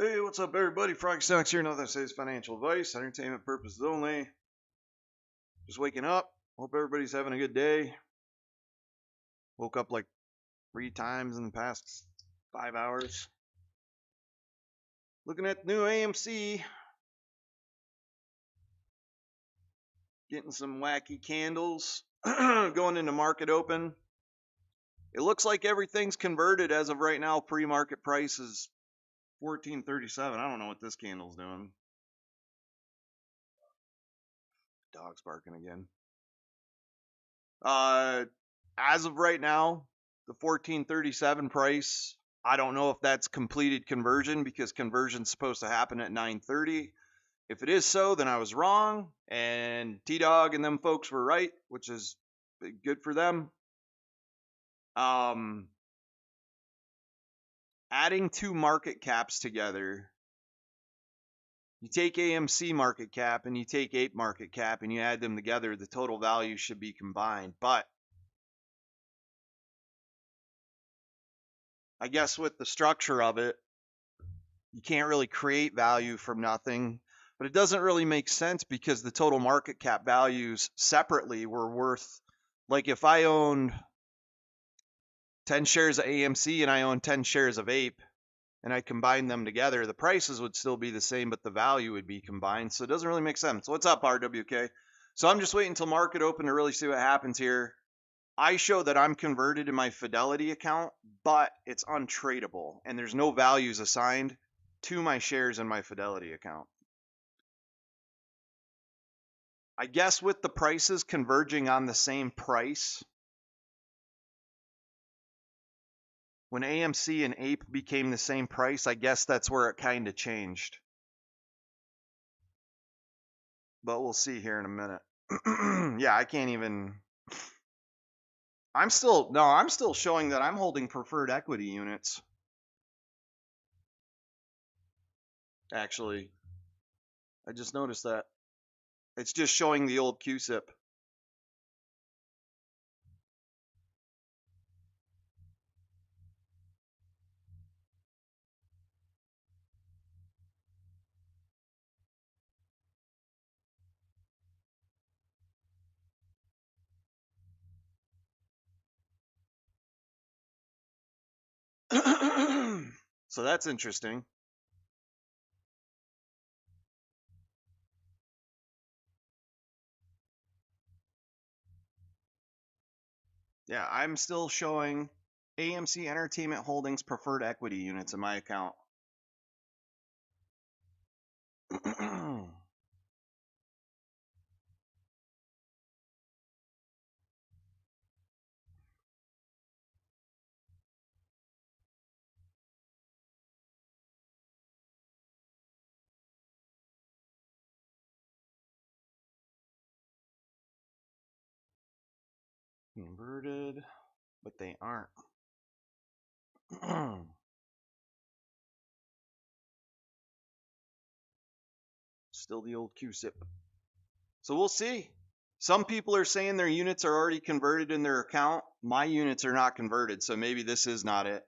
Hey, what's up, everybody? Frog Stocks here. Nothing says financial advice, entertainment purposes only. Just waking up. Hope everybody's having a good day. Woke up like 3 times in the past 5 hours. Looking at the new AMC. Getting some wacky candles. Going into market open. It looks like everything's converted as of right now. Pre-market price is $14.37. I don't know what this candle's doing. Dog's barking again. As of right now, the 1437 price, I don't know if that's completed conversion because conversion's supposed to happen at 9:30. If it is so, then I was wrong, and T-Dog and them folks were right, which is good for them. Adding two market caps together, you take AMC market cap and you take APE market cap and you add them together, the total value should be combined. But I guess with the structure of it, you can't really create value from nothing. But it doesn't really make sense because the total market cap values separately were worth, like if I owned 10 shares of AMC and I own 10 shares of APE and I combine them together, the prices would still be the same, but the value would be combined. So it doesn't really make sense. What's up, RWK? So I'm just waiting until market open to really see what happens here. I show that I'm converted in my Fidelity account, but it's untradeable and there's no values assigned to my shares in my Fidelity account. I guess with the prices converging on the same price, when AMC and APE became the same price, I guess that's where it kind of changed. But we'll see here in a minute. Yeah, I can't even. I'm still showing that I'm holding preferred equity units. Actually, I just noticed that. It's just showing the old QSIP. So that's interesting. Yeah, I'm still showing AMC Entertainment Holdings preferred equity units in my account. Converted, but they aren't. Still the old QSIP. So we'll see. Some people are saying their units are already converted in their account. My units are not converted, so maybe this is not it.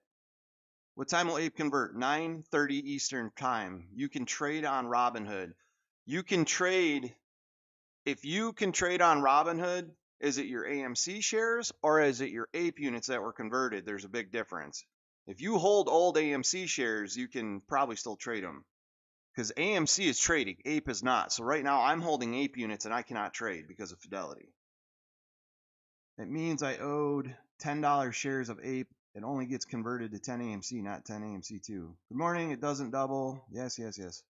What time will APE convert? 9:30 Eastern time. You can trade on Robinhood. You can trade, if you can trade on Robinhood, is it your AMC shares or is it your APE units that were converted? There's a big difference. If you hold old AMC shares, you can probably still trade them because AMC is trading, APE is not. So right now I'm holding APE units and I cannot trade because of Fidelity. It means I owed $10 shares of APE. It only gets converted to 10 AMC, not 10 AMC2. Good morning. It doesn't double. Yes, yes, yes.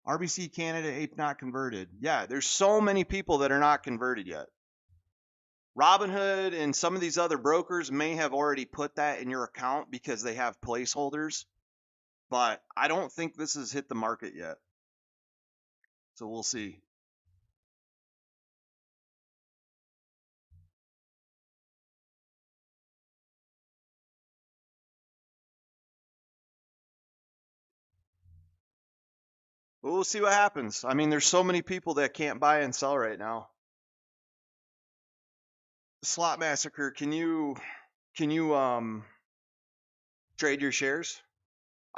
RBC Canada, APE not converted. Yeah, there's so many people that are not converted yet. Robinhood and some of these other brokers may have already put that in your account because they have placeholders, but I don't think this has hit the market yet. So we'll see. But we'll see what happens. I mean, there's so many people that can't buy and sell right now. Slot Massacre, can you trade your shares?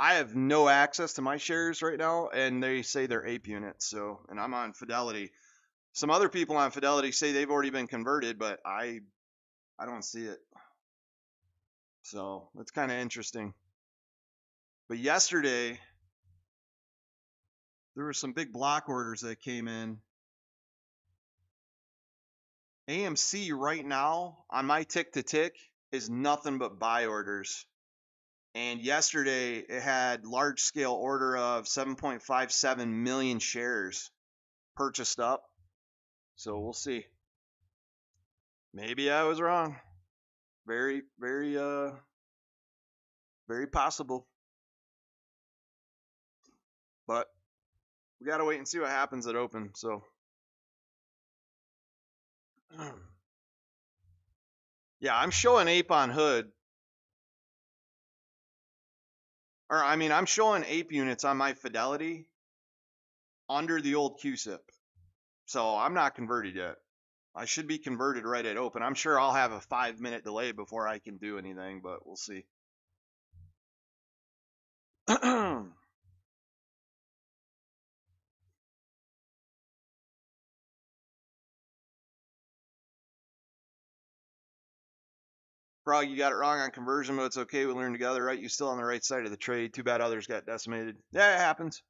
I have no access to my shares right now, and they say they're APE units. So, and I'm on Fidelity. Some other people on Fidelity say they've already been converted, but I don't see it. So it's kind of interesting. But yesterday there were some big block orders that came in. AMC right now on my tick to tick is nothing but buy orders. And yesterday it had large scale order of 7.57 million shares purchased up. So we'll see. Maybe I was wrong. Very, very possible. But we got to wait and see what happens at open. So, yeah, I'm showing ape on hood. Or, I mean, I'm showing ape units on my Fidelity under the old QSIP. So I'm not converted yet. I should be converted right at open. I'm sure I'll have a 5-minute delay before I can do anything, but we'll see. Frog, you got it wrong on conversion, but it's okay. We learn together, right? You're still on the right side of the trade. Too bad others got decimated. Yeah, it happens.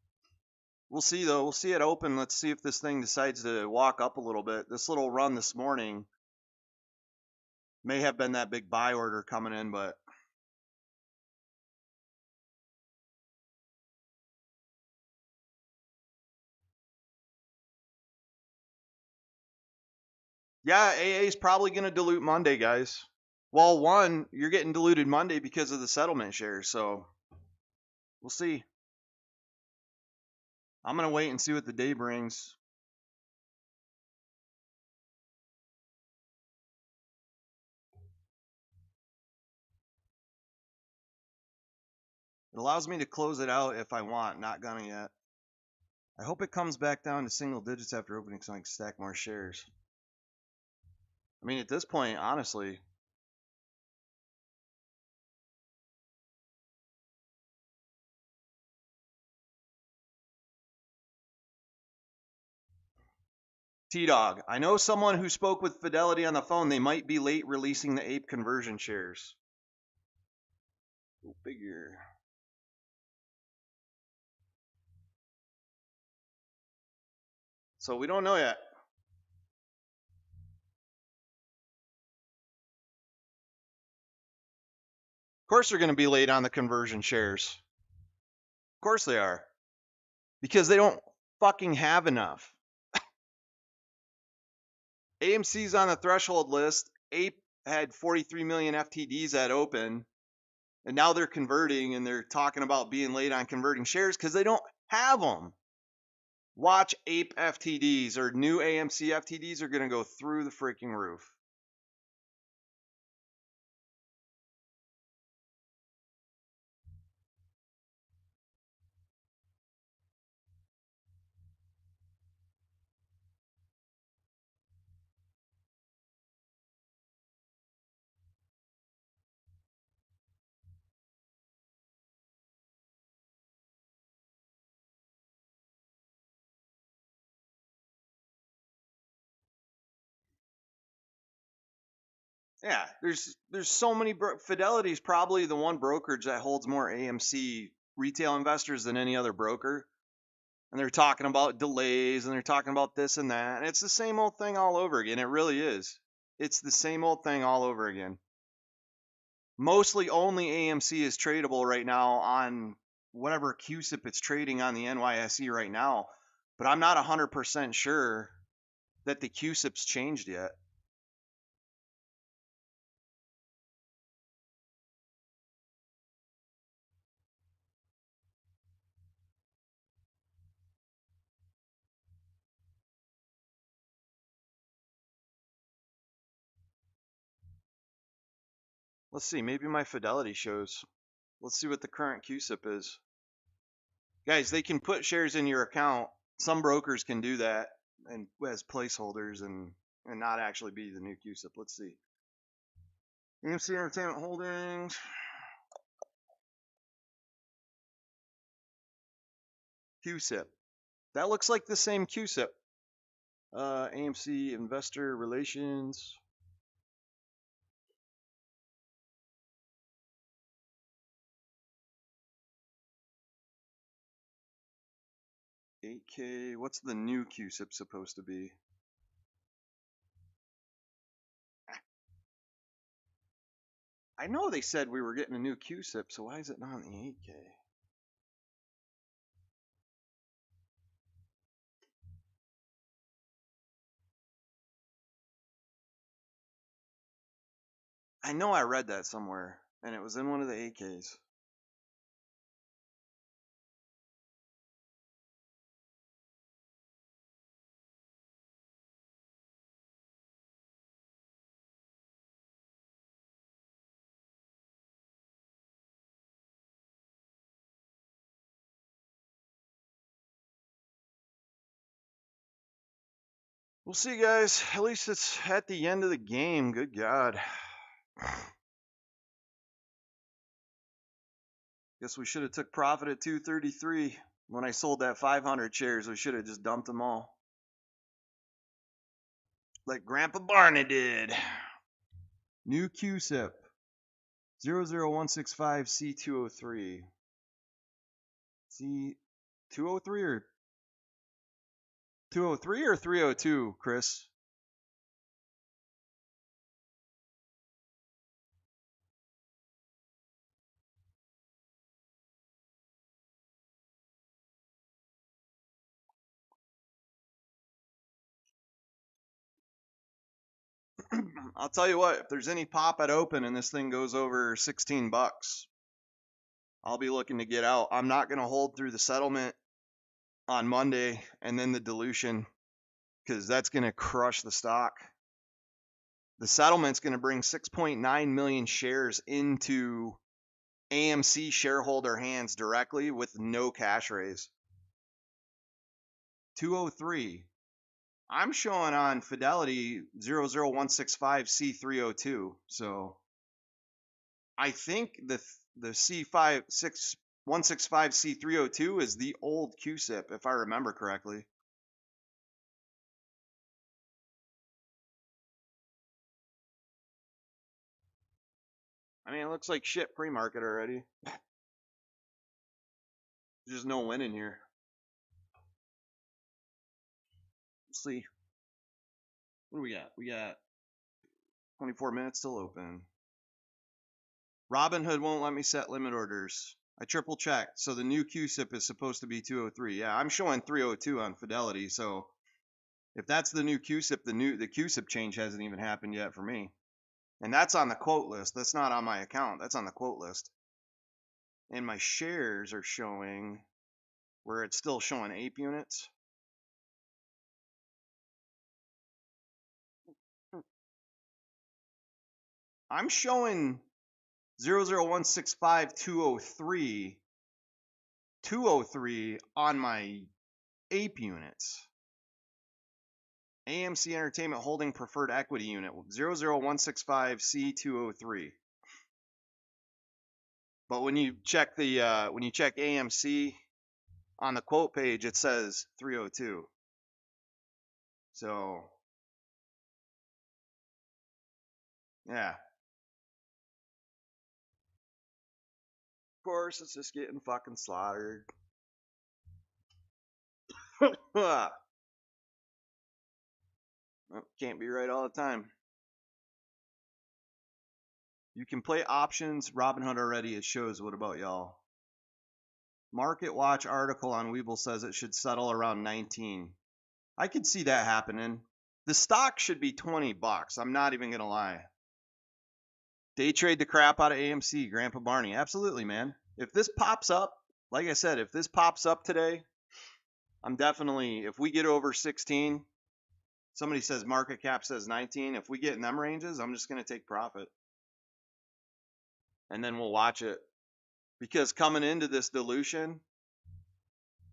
We'll see, though. We'll see it open. Let's see if this thing decides to walk up a little bit. This little run this morning may have been that big buy order coming in, but yeah, AA is probably going to dilute Monday, guys. Well, one, you're getting diluted Monday because of the settlement shares, so we'll see. I'm going to wait and see what the day brings. It allows me to close it out if I want, not gonna yet. I hope it comes back down to single digits after opening so I can stack more shares. I mean, at this point, honestly, T-Dog, I know someone who spoke with Fidelity on the phone. They might be late releasing the APE conversion shares. Go figure. So we don't know yet. Of course they're going to be late on the conversion shares. Of course they are. Because they don't fucking have enough. AMC's on the threshold list. APE had 43 million FTDs at open. And now they're converting and they're talking about being late on converting shares because they don't have them. Watch APE FTDs or new AMC FTDs are going to go through the freaking roof. Yeah, there's so many. Fidelity's probably the one brokerage that holds more AMC retail investors than any other broker. And they're talking about delays and they're talking about this and that. And it's the same old thing all over again. It really is. It's the same old thing all over again. Mostly only AMC is tradable right now on whatever QSIP it's trading on the NYSE right now. But I'm not 100% sure that the QSIP's changed yet. Let's see, maybe my Fidelity shows. Let's see what the current QSIP is. Guys, they can put shares in your account. Some brokers can do that and as placeholders and not actually be the new QSIP. Let's see. AMC Entertainment Holdings. QSIP. That looks like the same QSIP. AMC Investor Relations. $8K. What's the new QSIP supposed to be? I know they said we were getting a new QSIP, so why is it not on the 8K? I know I read that somewhere, and it was in one of the 8Ks. We'll see, guys. At least it's at the end of the game. Good God. Guess we should have took profit at 233. When I sold that 500 shares, we should have just dumped them all. Like Grandpa Barney did. New QSIP. 00165C203. C203 or 203 or 302, Chris? I'll tell you what, if there's any pop at open and this thing goes over 16 bucks, I'll be looking to get out. I'm not going to hold through the settlement on Monday and then the dilution because that's going to crush the stock. The settlement's going to bring 6.9 million shares into AMC shareholder hands directly with no cash raise. 203. I'm showing on Fidelity 00165C302. So I think the C165C302 is the old QSIP, if I remember correctly. I mean, it looks like shit pre-market already. There's just no winning here. Let's see. What do we got? We got 24 minutes till open. Robinhood won't let me set limit orders. I triple checked. So the new QSIP is supposed to be 203. Yeah, I'm showing 302 on Fidelity. So if that's the new QSIP, the QSIP change hasn't even happened yet for me. And that's on the quote list. That's not on my account. That's on the quote list. And my shares are showing where it's still showing APE units. I'm showing 00165 203 on my APE units. AMC Entertainment Holding Preferred Equity Unit 00165C203. But when you check AMC on the quote page, it says 302. So yeah. Of course, it's just getting fucking slaughtered. Well, can't be right all the time. You can play options. Robinhood already it shows. What about y'all? Market Watch article on Webull says it should settle around 19. I could see that happening. The stock should be 20 bucks. I'm not even going to lie. Day trade the crap out of AMC, Grandpa Barney. Absolutely, man. If this pops up, like I said, if this pops up today, I'm definitely, if we get over 16, somebody says market cap says 19. If we get in them ranges, I'm just going to take profit. And then we'll watch it. Because coming into this dilution,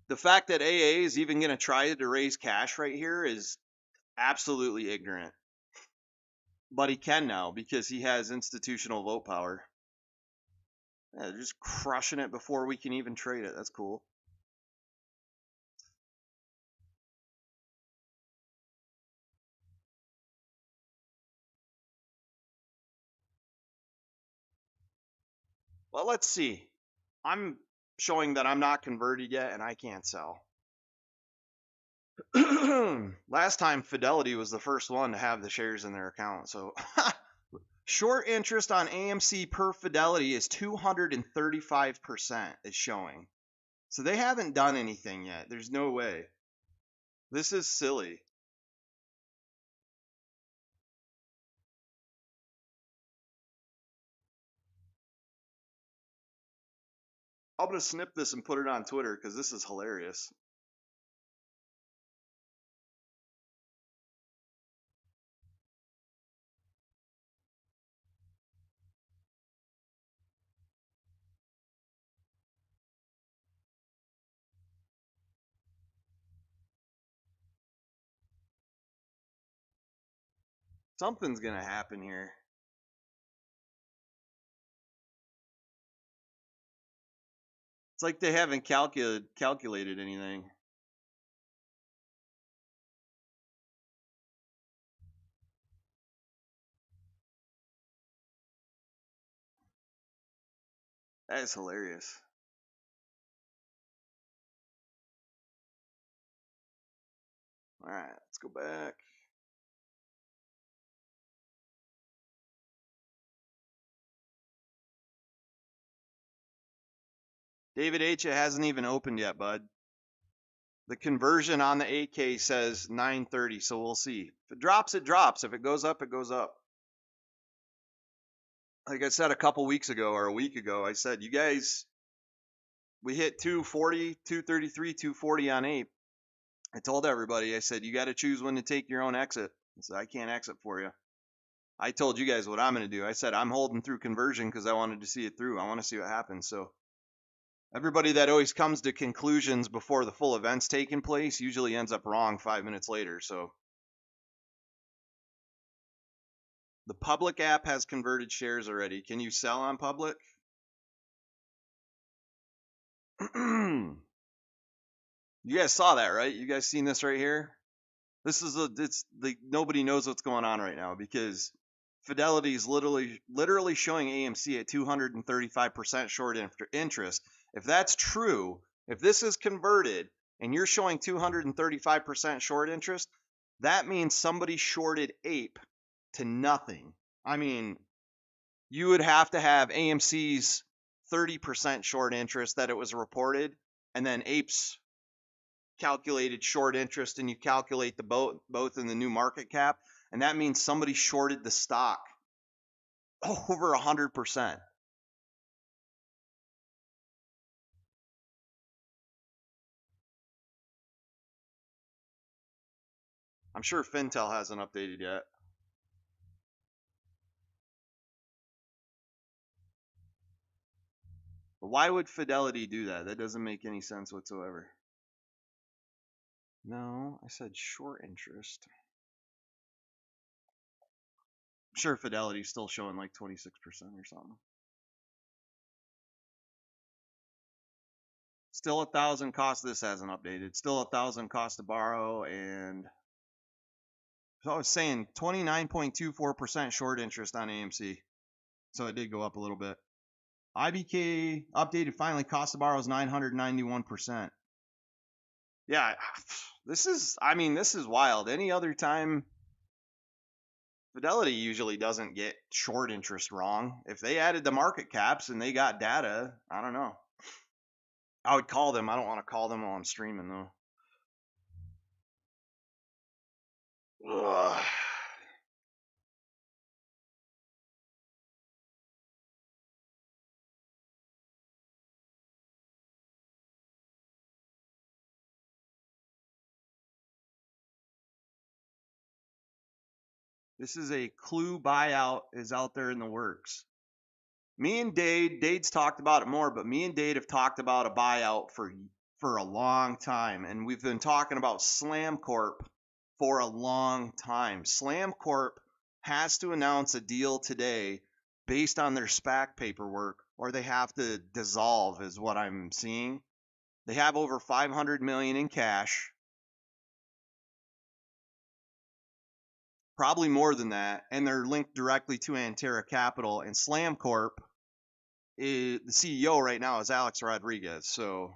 the fact that AA is even going to try to raise cash right here is absolutely ignorant. But he can now because he has institutional vote power. Yeah, they're just crushing it before we can even trade it. That's cool. Well, let's see. I'm showing that I'm not converted yet and I can't sell. Last time Fidelity was the first one to have the shares in their account. So short interest on AMC per Fidelity is 235% is showing. So they haven't done anything yet. There's no way. This is silly. I'm going to snip this and put it on Twitter because this is hilarious. Something's going to happen here. It's like they haven't calculated anything. That is hilarious. All right, let's go back. David H, it hasn't even opened yet, bud. The conversion on the 8K says 930, so we'll see. If it drops, it drops. If it goes up, it goes up. Like I said a couple weeks ago or a week ago, I said, you guys, we hit 240, 233, 240 on APE. I told everybody, I said, you got to choose when to take your own exit. I said, I can't exit for you. I told you guys what I'm going to do. I said, I'm holding through conversion because I wanted to see it through. I want to see what happens. So everybody that always comes to conclusions before the full event's taking place usually ends up wrong 5 minutes later. So the public app has converted shares already. Can you sell on public? You guys saw that, right? You guys seen this right here? This is nobody knows what's going on right now because Fidelity is literally showing AMC at 235% short interest. If that's true, if this is converted and you're showing 235% short interest, that means somebody shorted APE to nothing. I mean, you would have to have AMC's 30% short interest that it was reported, and then APE's calculated short interest, and you calculate the both in the new market cap, and that means somebody shorted the stock over 100%. I'm sure Fintel hasn't updated yet. But why would Fidelity do that? That doesn't make any sense whatsoever. No, I said short interest. I'm sure Fidelity's still showing like 26% or something. Still 1,000 cost. This hasn't updated. Still 1,000 cost to borrow, and so I was saying 29.24% short interest on AMC. So it did go up a little bit. IBK updated finally. Cost to borrow is 991%. Yeah, this is wild. Any other time, Fidelity usually doesn't get short interest wrong. If they added the market caps and they got data, I don't know. I would call them. I don't want to call them while I'm streaming though. Ugh. This is a clue buyout is out there in the works. Me and Dade's talked about it more, but me and Dade have talked about a buyout for a long time, and we've been talking about Slam Corp for a long time. Slam Corp has to announce a deal today based on their SPAC paperwork, or they have to dissolve, is what I'm seeing. They have over $500 million in cash, probably more than that, and they're linked directly to Antera Capital and Slam Corp the CEO right now is Alex Rodriguez. So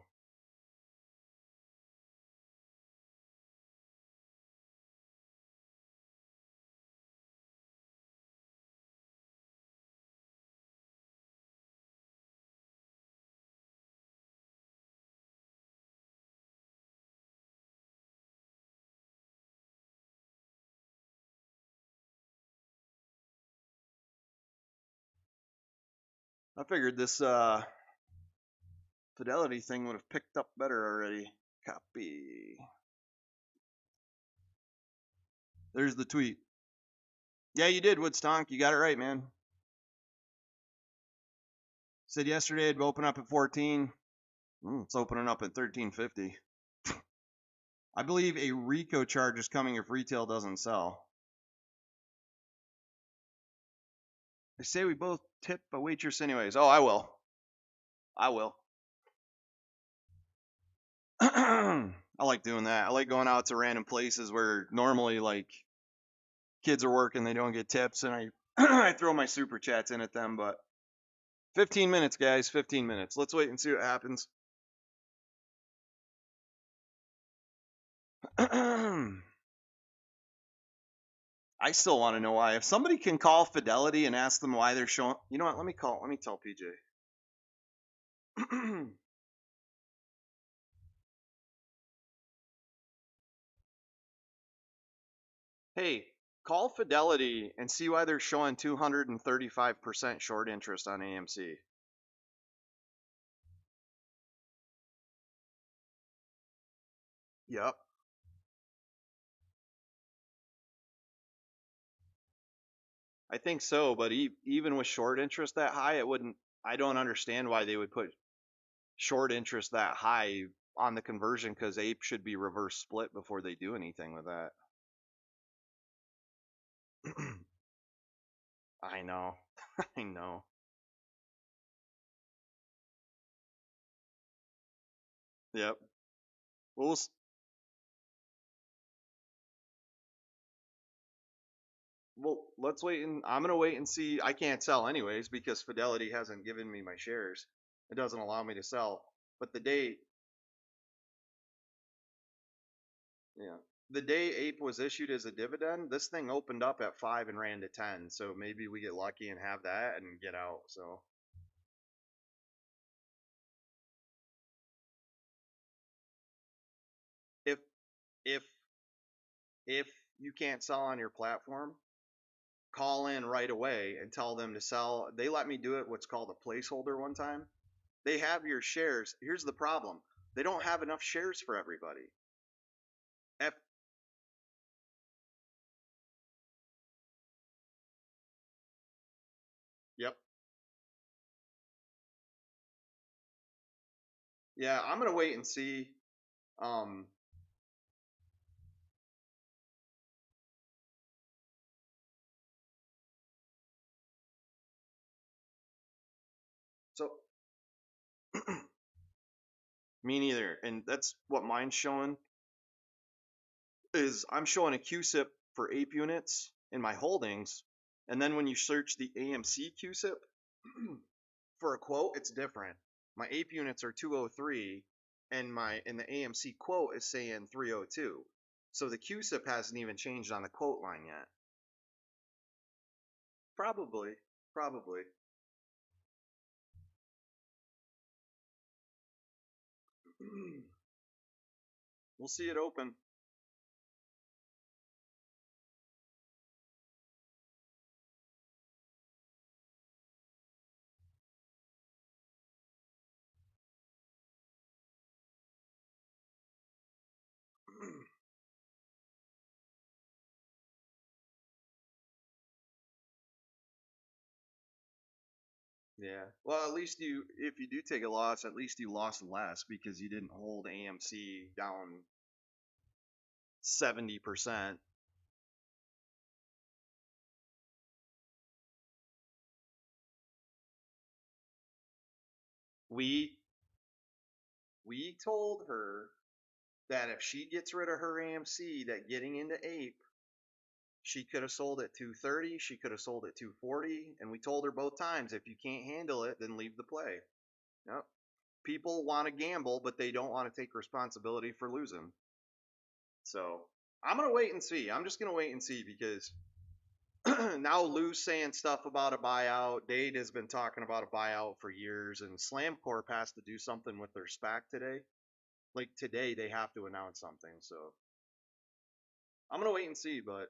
I figured this Fidelity thing would have picked up better already. Copy. There's the tweet. Yeah, you did, Woodstock. You got it right, man. Said yesterday it'd open up at 14. It's opening up at 13.50. I believe a RICO charge is coming if retail doesn't sell. They say we both tip a waitress anyways. Oh, I will. I will. I like doing that. I like going out to random places where normally like kids are working, they don't get tips, and I I throw my super chats in at them. But 15 minutes, guys. 15 minutes. Let's wait and see what happens. I still want to know why. If somebody can call Fidelity and ask them why they're showing, you know what? Let me call. Let me tell PJ. Hey, call Fidelity and see why they're showing 235% short interest on AMC. Yep. I think so, but even with short interest that high, it wouldn't. I don't understand why they would put short interest that high on the conversion because APE should be reverse split before they do anything with that. I know. I know. Yep. We'll well, let's wait and I'm gonna wait and see. I can't sell anyways because Fidelity hasn't given me my shares. It doesn't allow me to sell. But yeah, the day APE was issued as a dividend, this thing opened up at 5 and ran to 10. So maybe we get lucky and have that and get out. So if if if you can't sell on your platform, call in right away and tell them to sell. They let me do it what's called a placeholder one time. They have your shares. Here's the problem. They don't have enough shares for everybody. F, yep. Yeah, I'm gonna wait and see. Um, so me neither. And that's what mine's showing is I'm showing a QSIP for APE units in my holdings, and then when you search the AMC QSIP for a quote, it's different. My APE units are 203, and the AMC quote is saying 302. So the QSIP hasn't even changed on the quote line yet. Probably, probably. We'll see it open. Yeah. Well, at least if you do take a loss, at least you lost less because you didn't hold AMC down 70%. We we told her that if she gets rid of her AMC, that getting into APE She could have sold at 230. She could have sold at 240. And we told her both times, if you can't handle it, then leave the play. Yep. People want to gamble, but they don't want to take responsibility for losing. So I'm going to wait and see. I'm just going to wait and see because now Lou's saying stuff about a buyout. Dade has been talking about a buyout for years, and Slam Corp has to do something with their SPAC today. Like today, they have to announce something. So I'm going to wait and see, but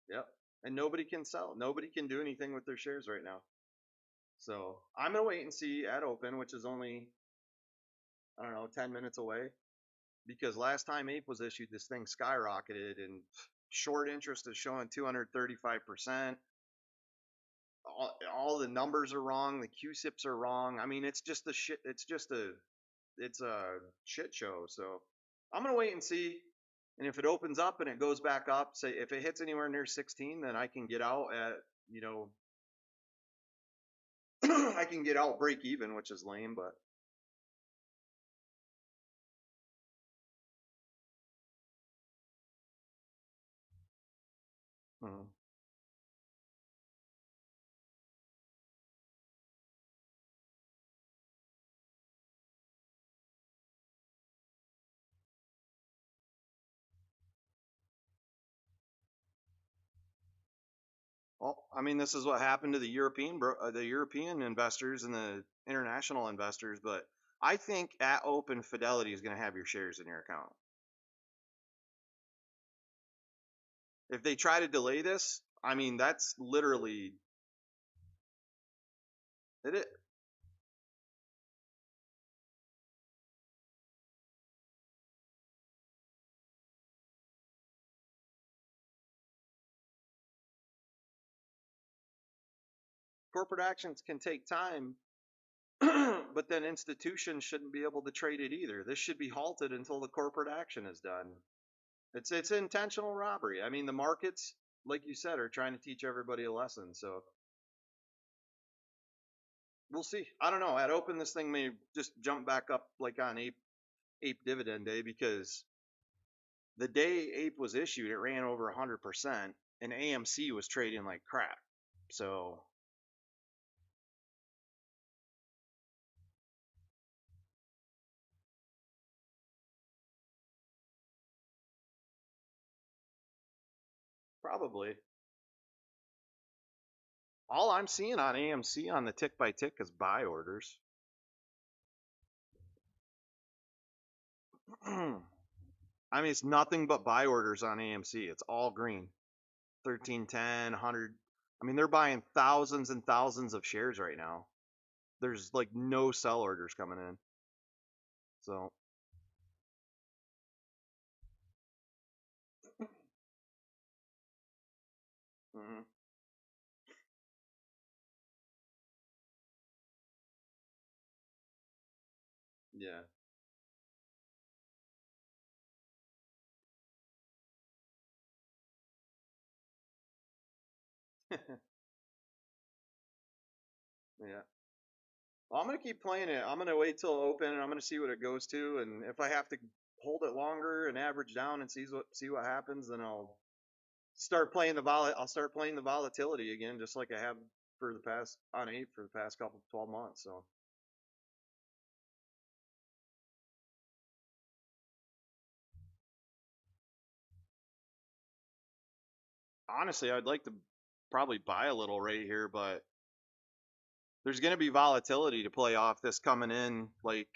yep. And nobody can sell. Nobody can do anything with their shares right now. So I'm gonna wait and see at open, which is only, I don't know, 10 minutes away. Because last time APE was issued, this thing skyrocketed, and short interest is showing 235%. All the numbers are wrong. The QSIPs are wrong. I mean, it's just a shit. It's a shit show. So I'm gonna wait and see. And if it opens up and it goes back up, say if it hits anywhere near 16, then I can get out at, you know, I can get out break even, which is lame, but mhm. Well, I mean, this is what happened to the European investors and the international investors. But I think at open, Fidelity is going to have your shares in your account. If they try to delay this, I mean, that's literally it. Corporate actions can take time, but then institutions shouldn't be able to trade it either. This should be halted until the corporate action is done. It's intentional robbery. I mean, the markets, like you said, are trying to teach everybody a lesson. So we'll see. I don't know. At open, this thing may just jump back up like on Ape dividend day because the day Ape was issued, it ran over 100%, and AMC was trading like crap. So probably all I'm seeing on AMC on the tick by tick is buy orders. I mean, it's nothing but buy orders on AMC. It's all green. 13, 10, 100. I mean, they're buying thousands and thousands of shares right now. There's like no sell orders coming in. So, mhm, yeah. Yeah. Well, I'm gonna keep playing it. I'm gonna wait till open and I'm gonna see what it goes to. And if I have to hold it longer and average down and see what happens, then I'll start playing the volatility again, just like I have for the past on eight for the past couple 12 months. So honestly, I'd like to probably buy a little right here, but there's gonna be volatility to play off this coming in. Like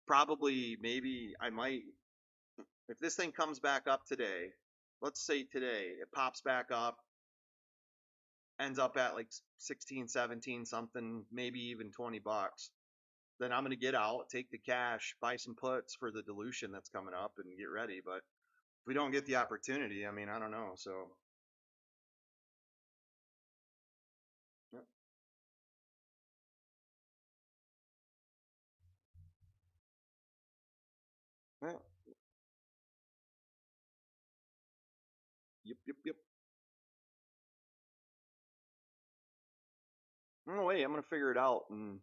probably maybe I might if this thing comes back up today. Let's say today it pops back up, ends up at like 16, 17 something, maybe even $20, then I'm going to get out, take the cash, buy some puts for the dilution that's coming up and get ready. But if we don't get the opportunity, I mean, I don't know. So, yeah, yeah, yep, yep, yep. No way, I'm going to figure it out. And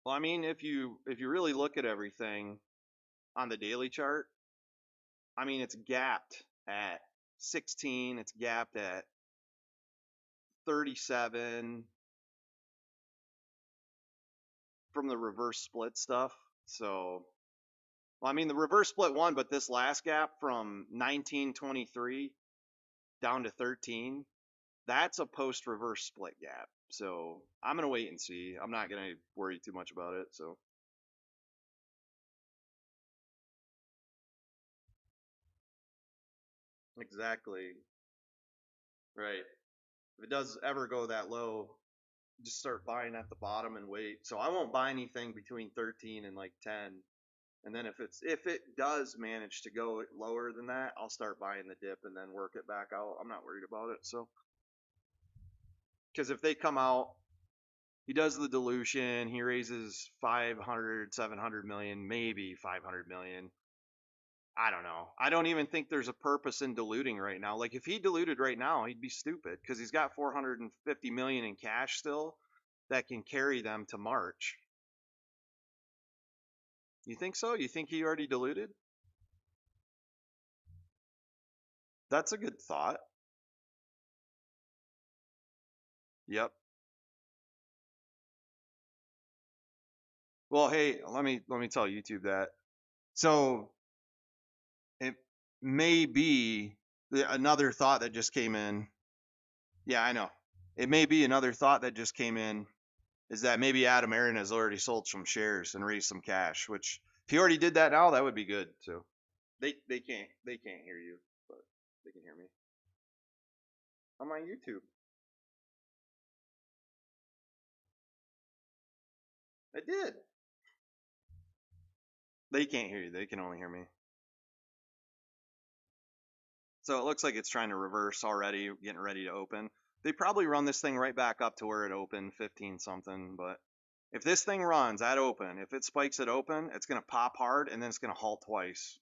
Well, I mean, if you really look at everything on the daily chart, I mean, it's gapped at 16, it's gapped at 37 from the reverse split stuff. So, well, I mean, the reverse split won, but this last gap from 1923 down to 13, that's a post reverse split gap. So I'm gonna wait and see. I'm not gonna worry too much about it. So exactly right. If it does ever go that low, just start buying at the bottom and wait. So I won't buy anything between 13 and like 10. And then if it does manage to go lower than that, I'll start buying the dip and then work it back out. I'm not worried about it. So because if they come out, he does the dilution, he raises 500, 700 million, maybe 500 million. I don't know. I don't even think there's a purpose in diluting right now. Like if he diluted right now, he'd be stupid because he's got 450 million in cash still that can carry them to March. You think so? You think he already diluted? That's a good thought. Yep. Well, hey, let me tell YouTube that. So it may be another thought that just came in. Yeah, I know. It may be another thought that just came in is that maybe Adam Aaron has already sold some shares and raised some cash, which if he already did that now, that would be good. So they can't hear you, but they can hear me. I'm on YouTube. I did. They can't hear you. They can only hear me. So it looks like it's trying to reverse already, getting ready to open. They probably run this thing right back up to where it opened, 15 something. But if this thing runs at open, if it spikes at open, it's going to pop hard and then it's going to halt twice.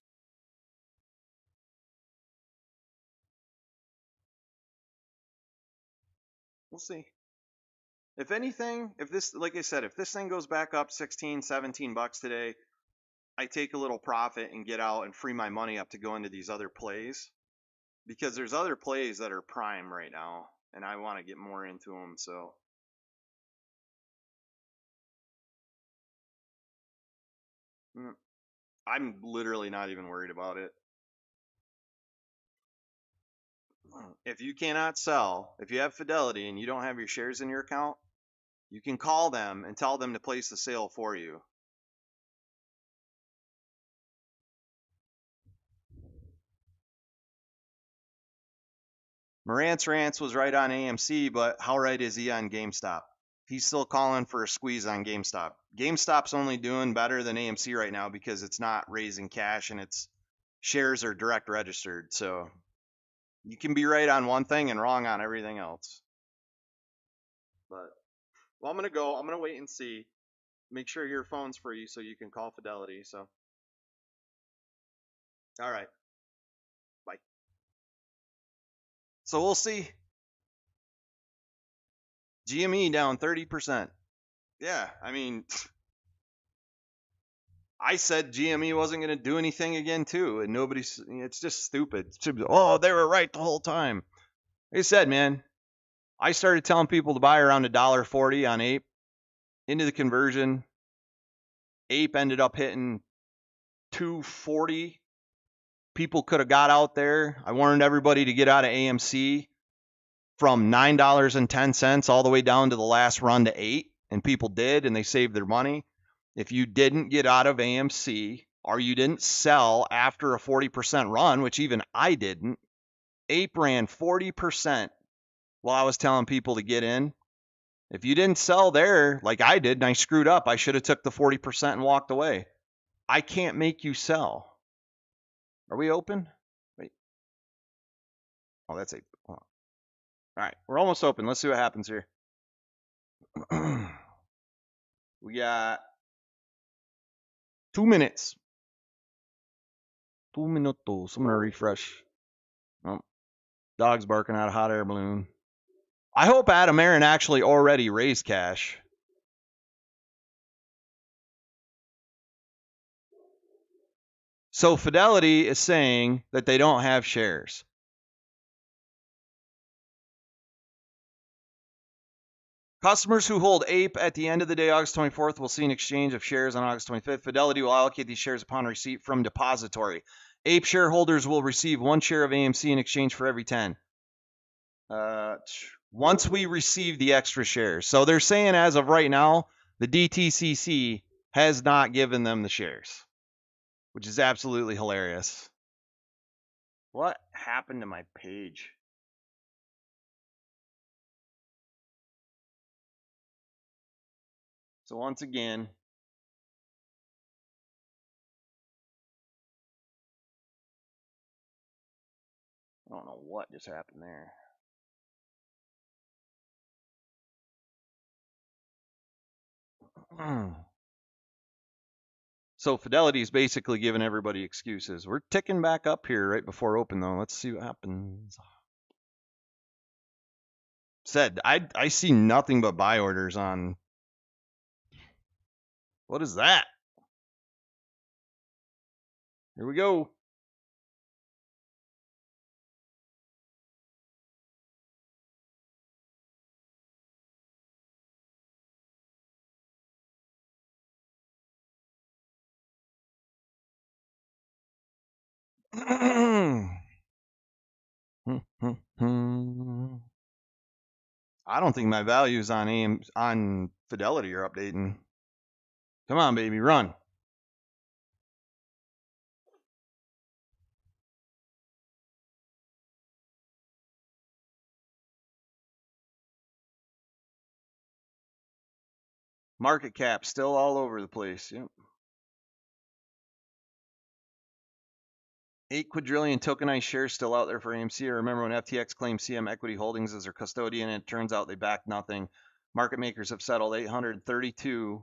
We'll see. If anything, if this, like I said, if this thing goes back up 16, 17 bucks today, I take a little profit and get out and free my money up to go into these other plays because there's other plays that are prime right now and I want to get more into them. So I'm literally not even worried about it. If you cannot sell, if you have Fidelity and you don't have your shares in your account, you can call them and tell them to place the sale for you. Morant's Rants was right on AMC, but how right is he on GameStop? He's still calling for a squeeze on GameStop. GameStop's only doing better than AMC right now because it's not raising cash and its shares are direct registered. So you can be right on one thing and wrong on everything else. But well, I'm gonna go. I'm gonna wait and see. Make sure your phone's free so you can call Fidelity. So all right, bye. So we'll see. GME down 30%. Yeah, I mean, I said GME wasn't going to do anything again too, and nobody's. It's just stupid. Oh, they were right the whole time. Like I said, man, I started telling people to buy around $1.40 on APE into the conversion. APE ended up hitting 240. People could have got out there. I warned everybody to get out of AMC from $9.10 all the way down to the last run to 8, and people did, and they saved their money. If you didn't get out of AMC or you didn't sell after a 40% run, which even I didn't, APE ran 40% while I was telling people to get in. If you didn't sell there like I did and I screwed up, I should have took the 40% and walked away. I can't make you sell. Are we open? Wait. Oh, that's a. Oh. All right, we're almost open. Let's see what happens here. We got 2 minutes. 2 minutos. I'm gonna refresh. Oh, dog's barking out a hot air balloon. I hope Adam Aaron actually already raised cash. So Fidelity is saying that they don't have shares. Customers who hold APE at the end of the day, August 24th, will see an exchange of shares on August 25th. Fidelity will allocate these shares upon receipt from depository. APE shareholders will receive 1 share of AMC in exchange for every 10. Once we receive the extra shares. So they're saying as of right now, the DTCC has not given them the shares, which is absolutely hilarious. What happened to my page? So once again, I don't know what just happened there. So Fidelity is basically giving everybody excuses. We're ticking back up here right before open, though. Let's see what happens. Said I see nothing but buy orders on. What is that? Here we go. I don't think my values on Fidelity are updating. Come on, baby, run. Market cap still all over the place. Yep. 8 quadrillion tokenized shares still out there for AMC. I remember when FTX claimed CM Equity Holdings as their custodian, and it turns out they backed nothing. Market makers have settled 832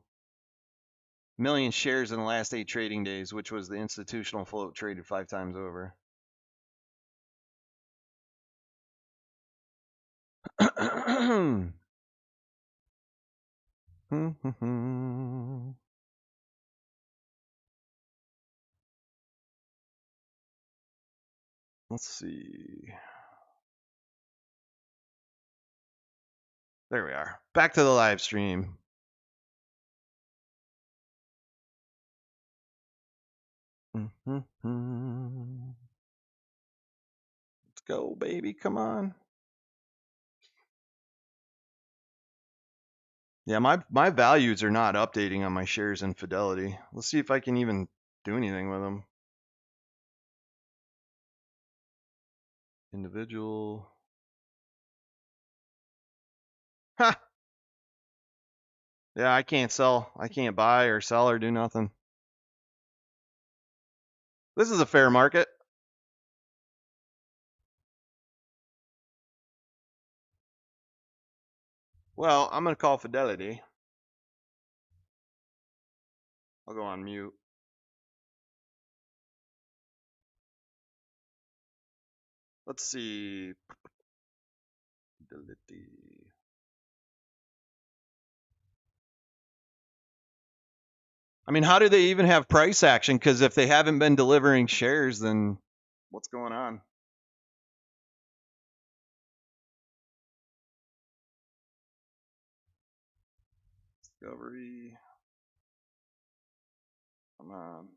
million shares in the last 8 trading days, which was the institutional float traded 5 times over. Let's see. There we are. Back to the live stream. Let's go, baby. Come on. Yeah, my values are not updating on my shares in Fidelity. Let's see if I can even do anything with them. Individual. Ha! Yeah, I can't sell. I can't buy or sell or do nothing. This is a fair market. Well, I'm going to call Fidelity. I'll go on mute. Let's see. Fidelity. I mean, how do they even have price action? Because if they haven't been delivering shares, then what's going on? Discovery. Come on.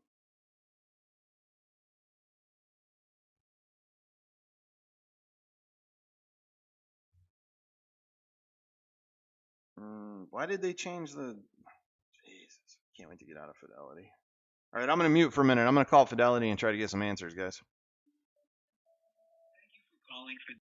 Why did they change the... Jesus, can't wait to get out of Fidelity. All right, I'm going to mute for a minute. I'm going to call Fidelity and try to get some answers, guys. Thank you for calling Fidelity.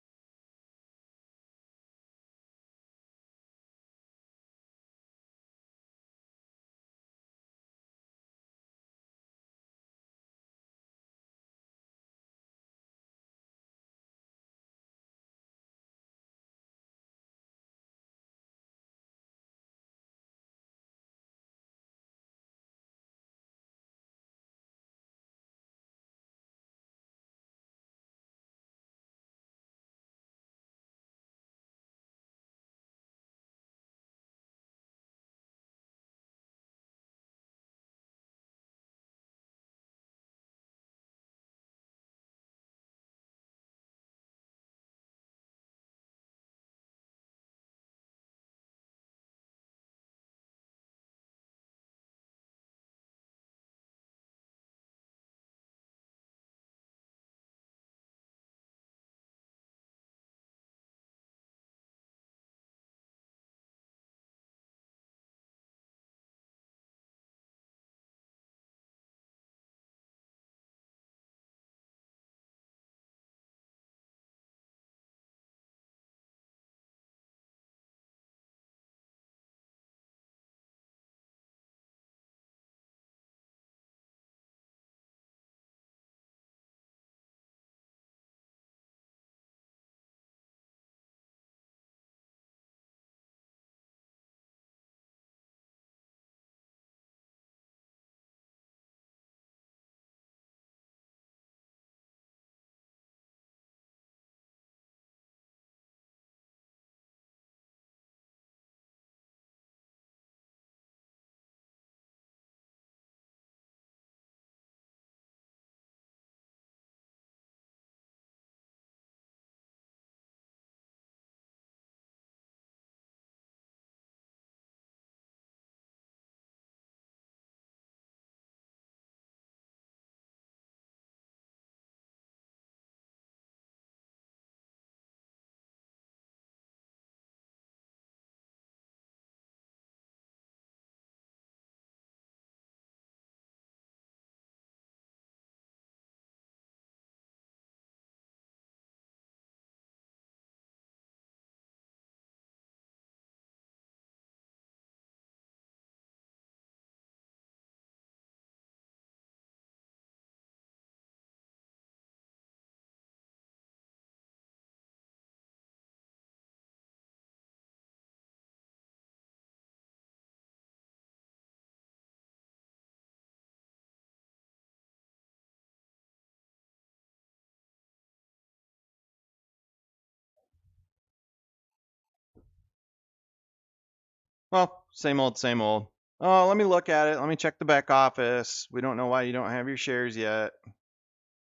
Well, same old, same old. Oh, let me look at it. Let me check the back office. We don't know why you don't have your shares yet.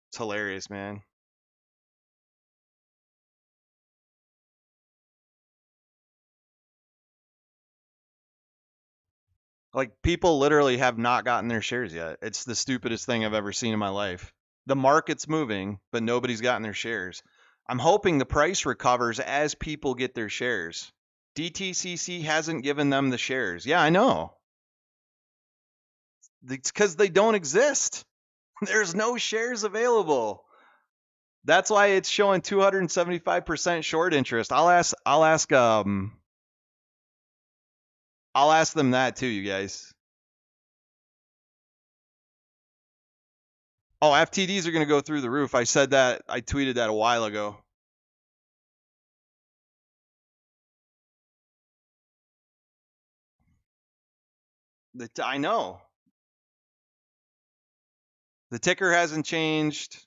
It's hilarious, man. Like, people literally have not gotten their shares yet. It's the stupidest thing I've ever seen in my life. The market's moving, but nobody's gotten their shares. I'm hoping the price recovers as people get their shares. DTCC hasn't given them the shares. Yeah, I know. It's because they don't exist. There's no shares available. That's why it's showing 275% short interest. I'll ask them that too, you guys. Oh, FTDs are going to go through the roof. I said that. I tweeted that a while ago. I know. The ticker hasn't changed.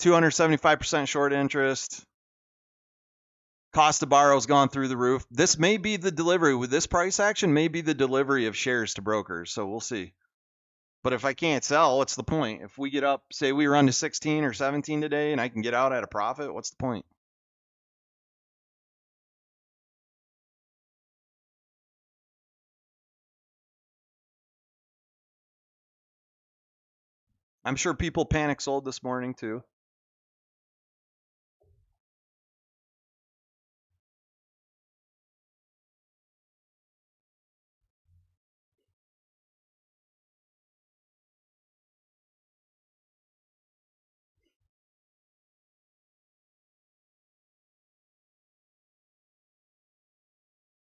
275% short interest. Cost to borrow's gone through the roof. This may be the delivery with this price action, may be the delivery of shares to brokers. So we'll see. But if I can't sell, what's the point? If we get up, say we run to 16 or 17 today and I can get out at a profit, what's the point? I'm sure people panic sold this morning too.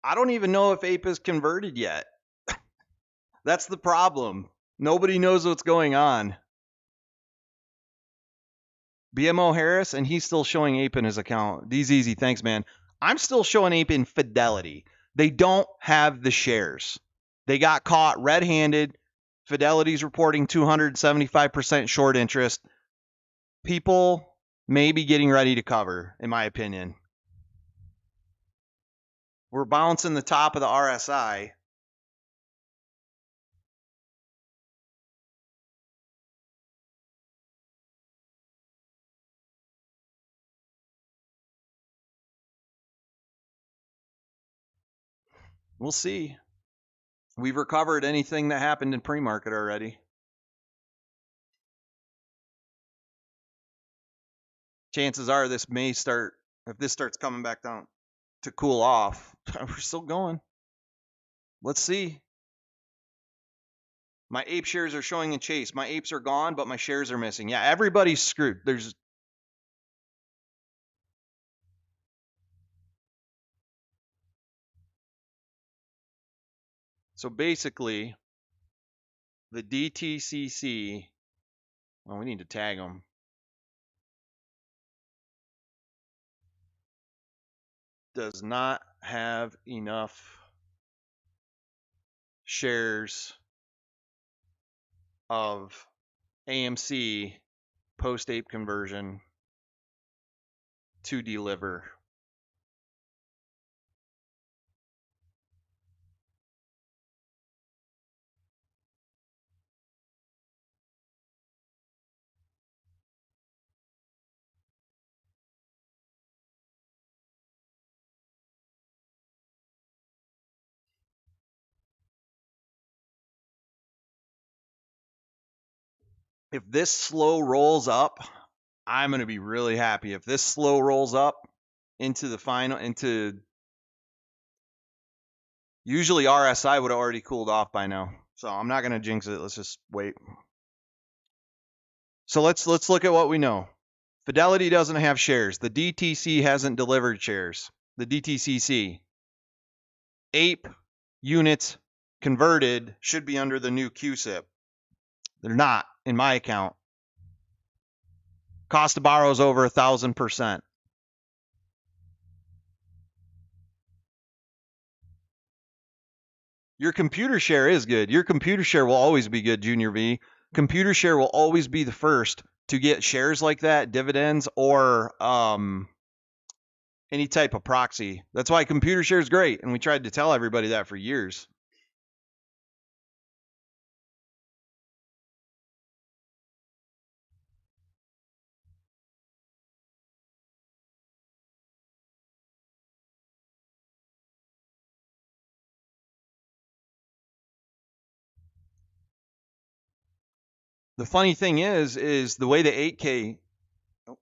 I don't even know if APE is converted yet. That's the problem. Nobody knows what's going on. BMO Harris, and he's still showing APE in his account. These easy, thanks, man. I'm still showing APE in Fidelity. They don't have the shares. They got caught red-handed. Fidelity's reporting 275% short interest. People may be getting ready to cover, in my opinion. We're bouncing the top of the RSI. We'll see. We've recovered anything that happened in pre-market already. Chances are this may start, if this starts coming back down to cool off, we're still going. Let's see. My ape shares are showing in Chase. My apes are gone, but my shares are missing. Yeah, everybody's screwed. So basically, the DTCC, well, we need to tag them. Does not have enough shares of AMC post APE conversion to deliver. If this slow rolls up, I'm going to be really happy. If this slow rolls up into the final, usually RSI would have already cooled off by now. So I'm not going to jinx it. Let's just wait. So let's look at what we know. Fidelity doesn't have shares. The DTC hasn't delivered shares. The DTCC. APE units converted should be under the new QSIP. They're not in my account. Cost to borrow is over 1,000%. Your computer share is good. Your computer share will always be good, Junior V. Computer share will always be the first to get shares like that, dividends, or any type of proxy. That's why computer share is great, and we tried to tell everybody that for years. The funny thing is the way the 8K. Oh,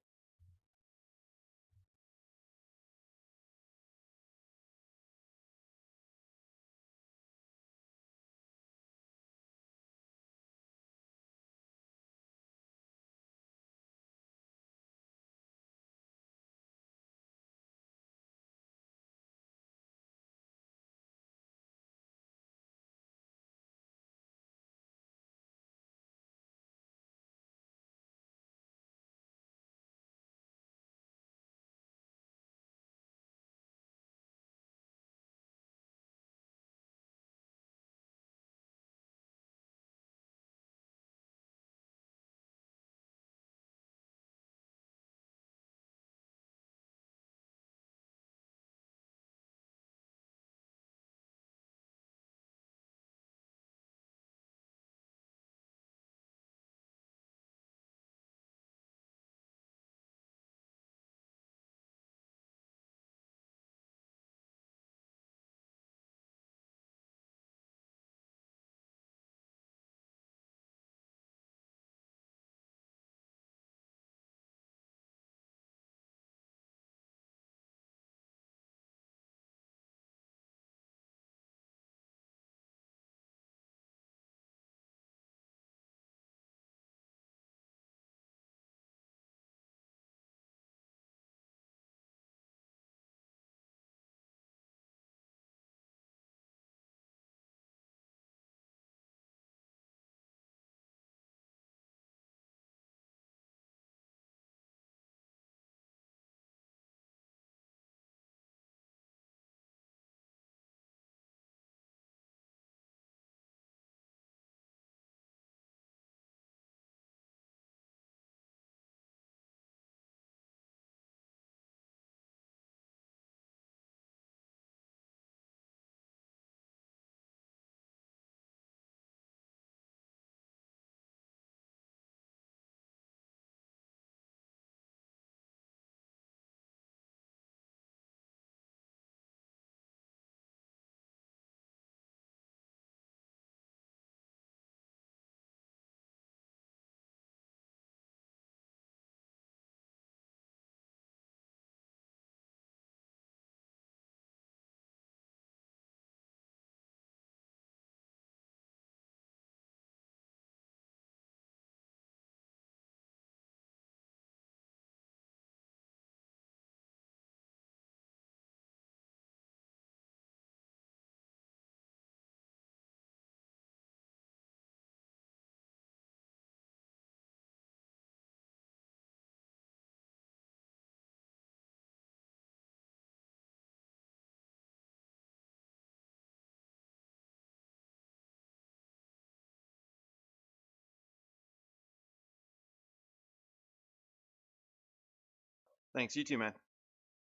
thanks, you too, man.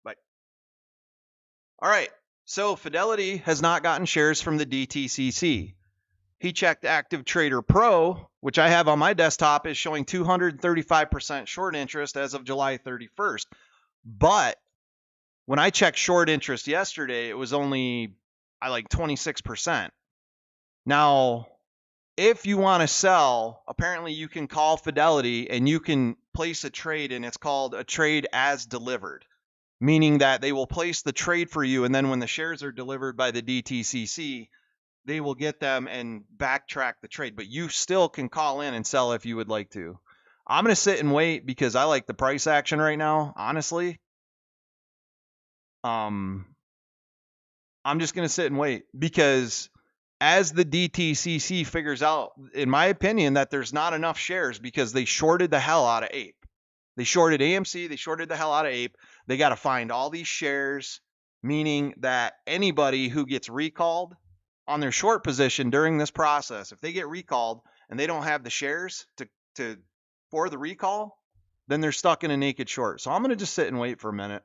Bye. All right. So Fidelity has not gotten shares from the DTCC. He checked Active Trader Pro, which I have on my desktop, is showing 235% short interest as of July 31st. But when I checked short interest yesterday, it was only like 26%. Now, if you want to sell, apparently you can call Fidelity and you can place a trade, and it's called a trade as delivered, meaning that they will place the trade for you, and then when the shares are delivered by the DTCC, they will get them and backtrack the trade. But you still can call in and sell if you would like to. I'm going to sit and wait because I like the price action right now, honestly. I'm just going to sit and wait because as the DTCC figures out, in my opinion, that there's not enough shares because they shorted the hell out of APE. They shorted AMC, they shorted the hell out of APE. They got to find all these shares, meaning that anybody who gets recalled on their short position during this process, if they get recalled and they don't have the shares to for the recall, then they're stuck in a naked short. So I'm going to just sit and wait for a minute.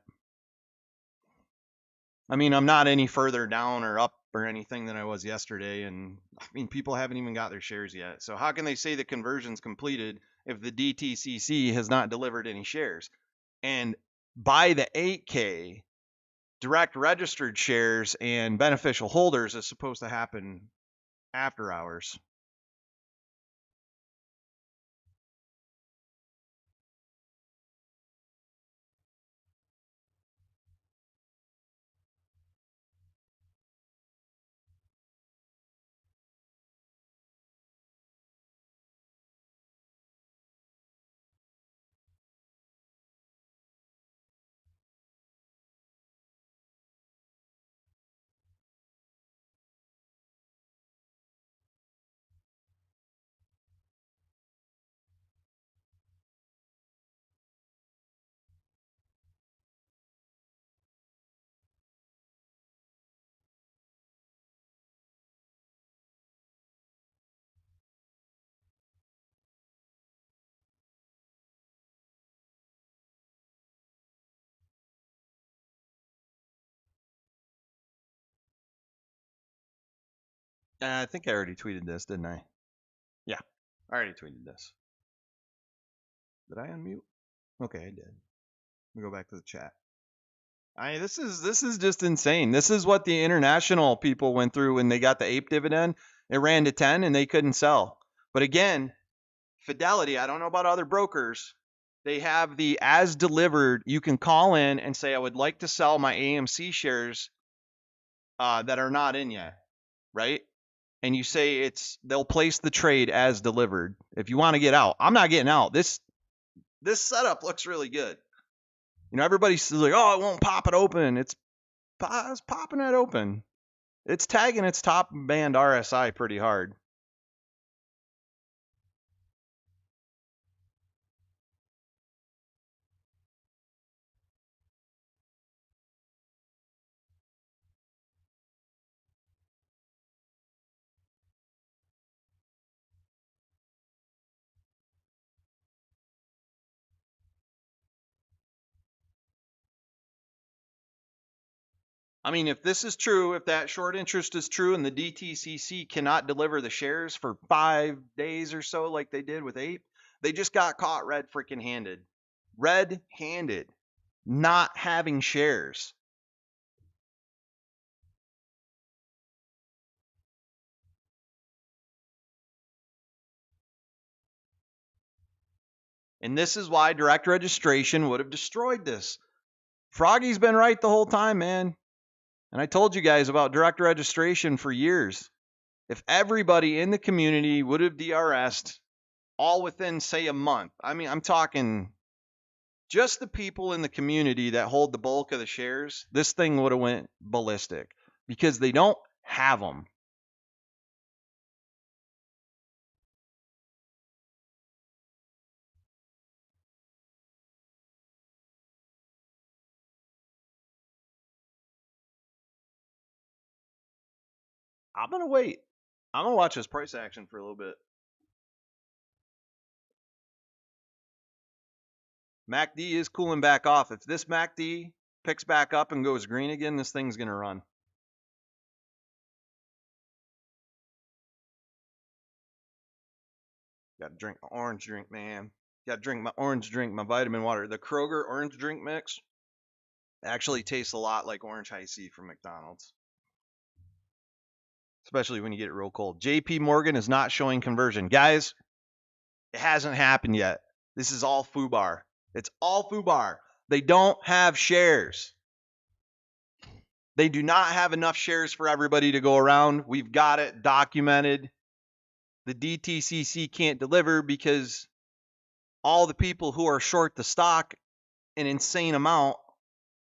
I mean, I'm not any further down or up or anything than I was yesterday. And I mean, people haven't even got their shares yet. So how can they say the conversion's completed if the DTCC has not delivered any shares? And by the 8K, direct registered shares and beneficial holders is supposed to happen after hours. I think I already tweeted this, didn't I? Yeah, I already tweeted this. Did I unmute? Okay, I did. Let me go back to the chat. This is just insane. This is what the international people went through when they got the APE dividend. It ran to 10 and they couldn't sell. But again, Fidelity, I don't know about other brokers. They have the as delivered. You can call in and say, I would like to sell my AMC shares that are not in yet, right? And you say they'll place the trade as delivered. If you want to get out, I'm not getting out. This setup looks really good. You know, everybody's like, oh, it won't pop it open. It's popping it open. It's tagging its top band RSI pretty hard. I mean, if this is true, if that short interest is true and the DTCC cannot deliver the shares for 5 days or so like they did with APE, they just got caught red freaking handed. Red handed. Not having shares. And this is why direct registration would have destroyed this. Froggy's been right the whole time, man. And I told you guys about direct registration for years. If everybody in the community would have DRS'd all within, say, a month, I mean, I'm talking just the people in the community that hold the bulk of the shares, this thing would have went ballistic because they don't have them. I'm going to wait. I'm going to watch this price action for a little bit. MACD is cooling back off. If this MACD picks back up and goes green again, this thing's going to run. Got to drink my orange drink, man. Got to drink my orange drink, my vitamin water. The Kroger orange drink mix actually tastes a lot like orange high C from McDonald's. Especially when you get it real cold. JP Morgan is not showing conversion. Guys, it hasn't happened yet. This is all FUBAR. It's all FUBAR. They don't have shares. They do not have enough shares for everybody to go around. We've got it documented. The DTCC can't deliver because all the people who are short the stock an insane amount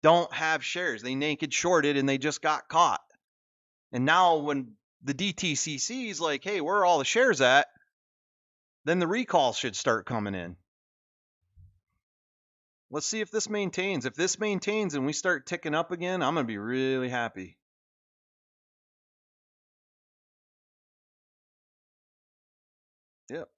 don't have shares. They naked shorted and they just got caught. And now when the DTCC is like, hey, where are all the shares at? Then the recall should start coming in. Let's see if this maintains. If this maintains and we start ticking up again, I'm going to be really happy. Yep.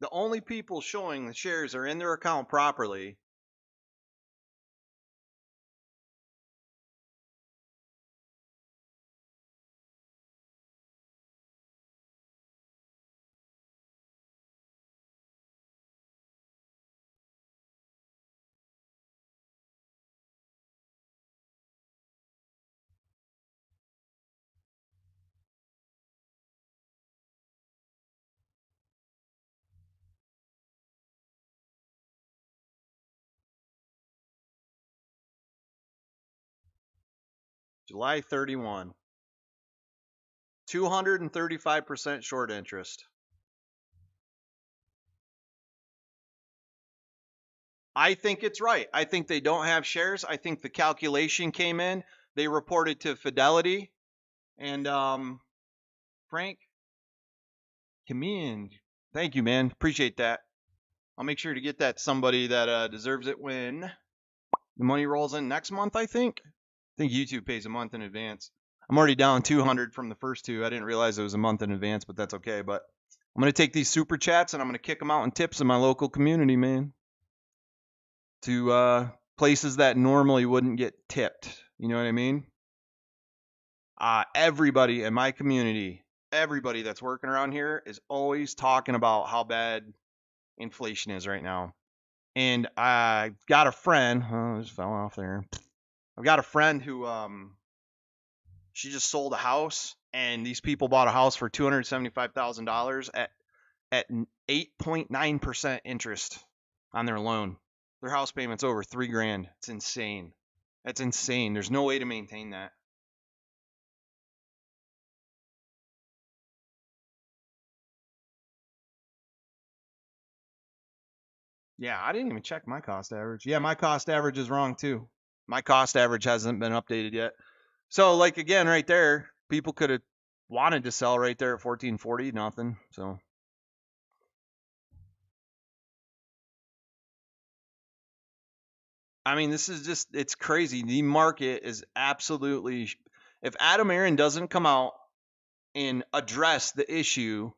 The only people showing the shares are in their account properly. July 31. 235% short interest. I think it's right. I think they don't have shares. I think the calculation came in. They reported to Fidelity. And Frank, come in. Thank you, man. Appreciate that. I'll make sure to get that to somebody that deserves it when the money rolls in next month, I think. I think YouTube pays a month in advance. I'm already down 200 from the first two. I didn't realize it was a month in advance, but that's okay. But I'm going to take these super chats and I'm going to kick them out in tips in my local community, man. To places that normally wouldn't get tipped. You know what I mean? Everybody in my community, everybody that's working around here is always talking about how bad inflation is right now. And I've got a friend, oh, just fell off there. I've got a friend who she just sold a house, and these people bought a house for $275,000 at 8.9% interest on their loan. Their house payment's over $3,000. It's insane. That's insane. There's no way to maintain that. Yeah, I didn't even check my cost average. Yeah, my cost average is wrong too. My cost average hasn't been updated yet. So, like, again, right there, people could have wanted to sell right there at 1440, nothing. So, I mean, this is just, it's crazy. The market is absolutely, if Adam Aaron doesn't come out and address the issue,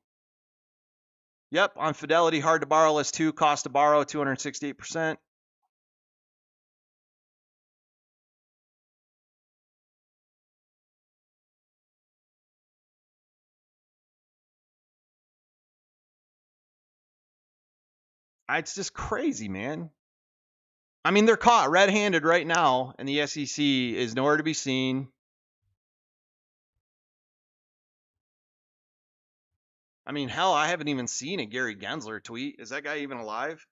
yep, on Fidelity, hard to borrow list 2, cost to borrow 268%. It's just crazy, man. I mean, they're caught red-handed right now, and the SEC is nowhere to be seen. I mean, hell, I haven't even seen a Gary Gensler tweet. Is that guy even alive?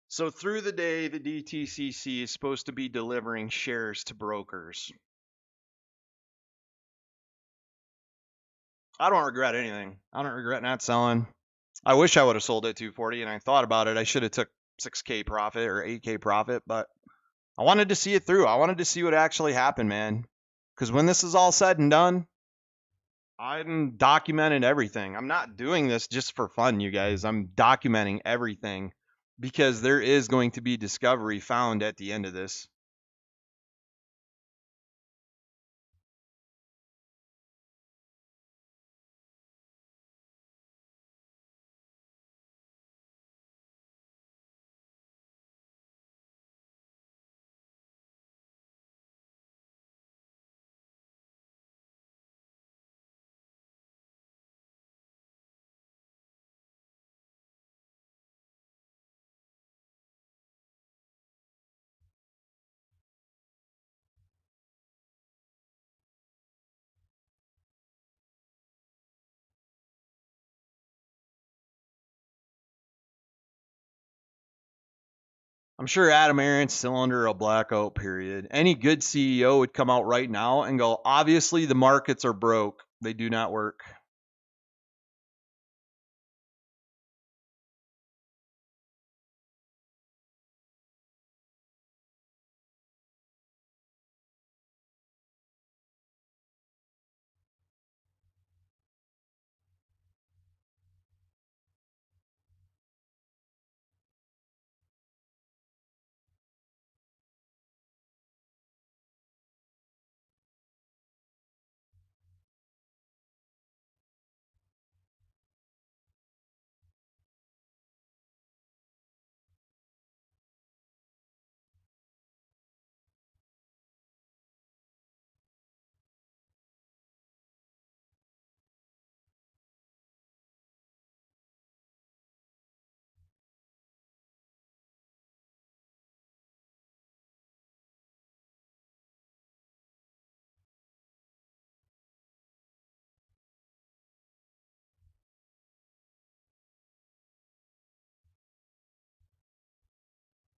So through the day, the DTCC is supposed to be delivering shares to brokers. I don't regret anything. I don't regret not selling. I wish I would have sold at 240, and I thought about it. I should have took 6K profit or 8K profit, but I wanted to see it through. I wanted to see what actually happened, man. Because when this is all said and done, I'm documenting everything. I'm not doing this just for fun, you guys. I'm documenting everything. because there is going to be discovery found at the end of this. I'm sure Adam Aaron's still under a blackout period. Any good CEO would come out right now and go, obviously the markets are broke. They do not work.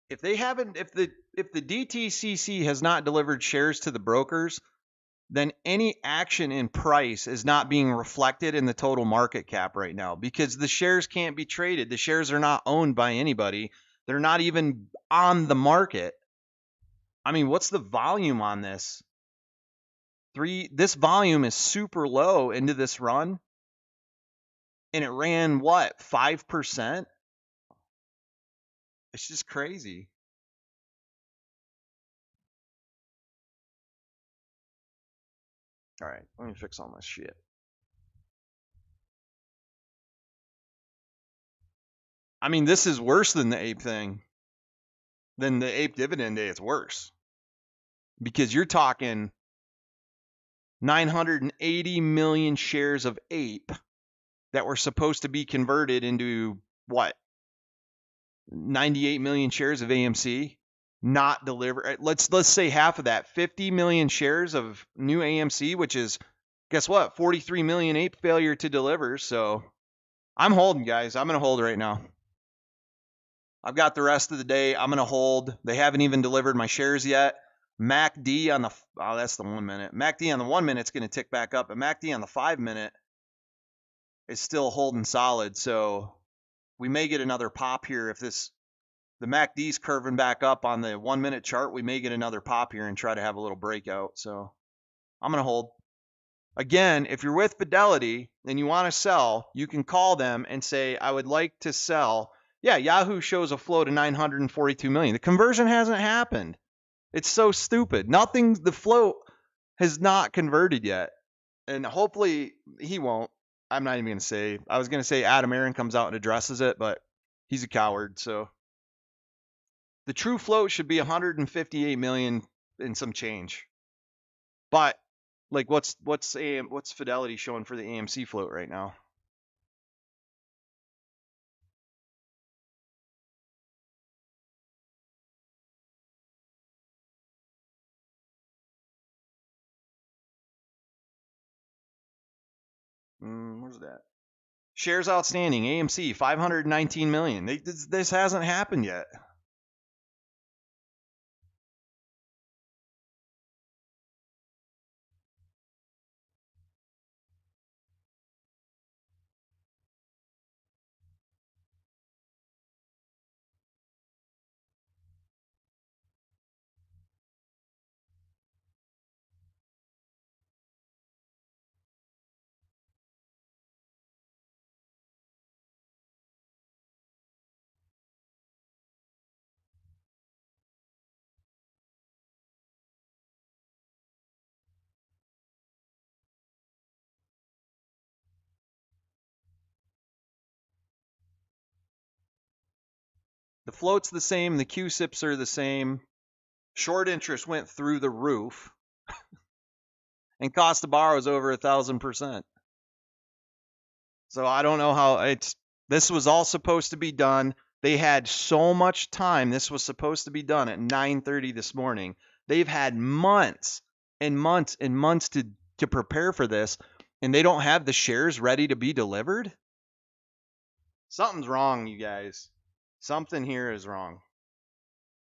If they haven't, if the DTCC has not delivered shares to the brokers, then any action in price is not being reflected in the total market cap right now because the shares can't be traded. The shares are not owned by anybody. They're not even on the market. I mean, what's the volume on this? This volume is super low into this run, and it ran what, 5%? It's just crazy. All right, let me fix all my shit. I mean, this is worse than the ape thing. Than the ape dividend day, it's worse. Because you're talking 980 million shares of ape that were supposed to be converted into what? 98 million shares of AMC not delivered. Let's say half of that, 50 million shares of new AMC, which is, guess what, 43 million ape failure to deliver. So I'm holding, guys. I'm going to hold right now. I've got the rest of the day. I'm going to hold. They haven't even delivered my shares yet. MACD on the, oh, that's the 1 minute. MACD on the 1 minute is going to tick back up, but MACD on the 5 minute is still holding solid. So we may get another pop here if the MACD's curving back up on the 1 minute chart. We may get another pop here and try to have a little breakout. So I'm going to hold. Again, if you're with Fidelity and you want to sell, you can call them and say, I would like to sell. Yeah, Yahoo shows a flow to 942 million. The conversion hasn't happened. It's so stupid. The float has not converted yet. And hopefully he won't. I'm not even going to say. I was going to say Adam Aaron comes out and addresses it, but he's a coward. So the true float should be 158 million and some change. But like what's Fidelity showing for the AMC float right now? Where's that? Shares outstanding, AMC 519 million. This hasn't happened yet. The float's the same. The QSIPs are the same. Short interest went through the roof. And cost to borrow is over 1,000%. So I don't know how this was all supposed to be done. They had so much time. This was supposed to be done at 9:30 this morning. They've had months and months and months to prepare for this, and they don't have the shares ready to be delivered. Something's wrong, you guys. Something here is wrong.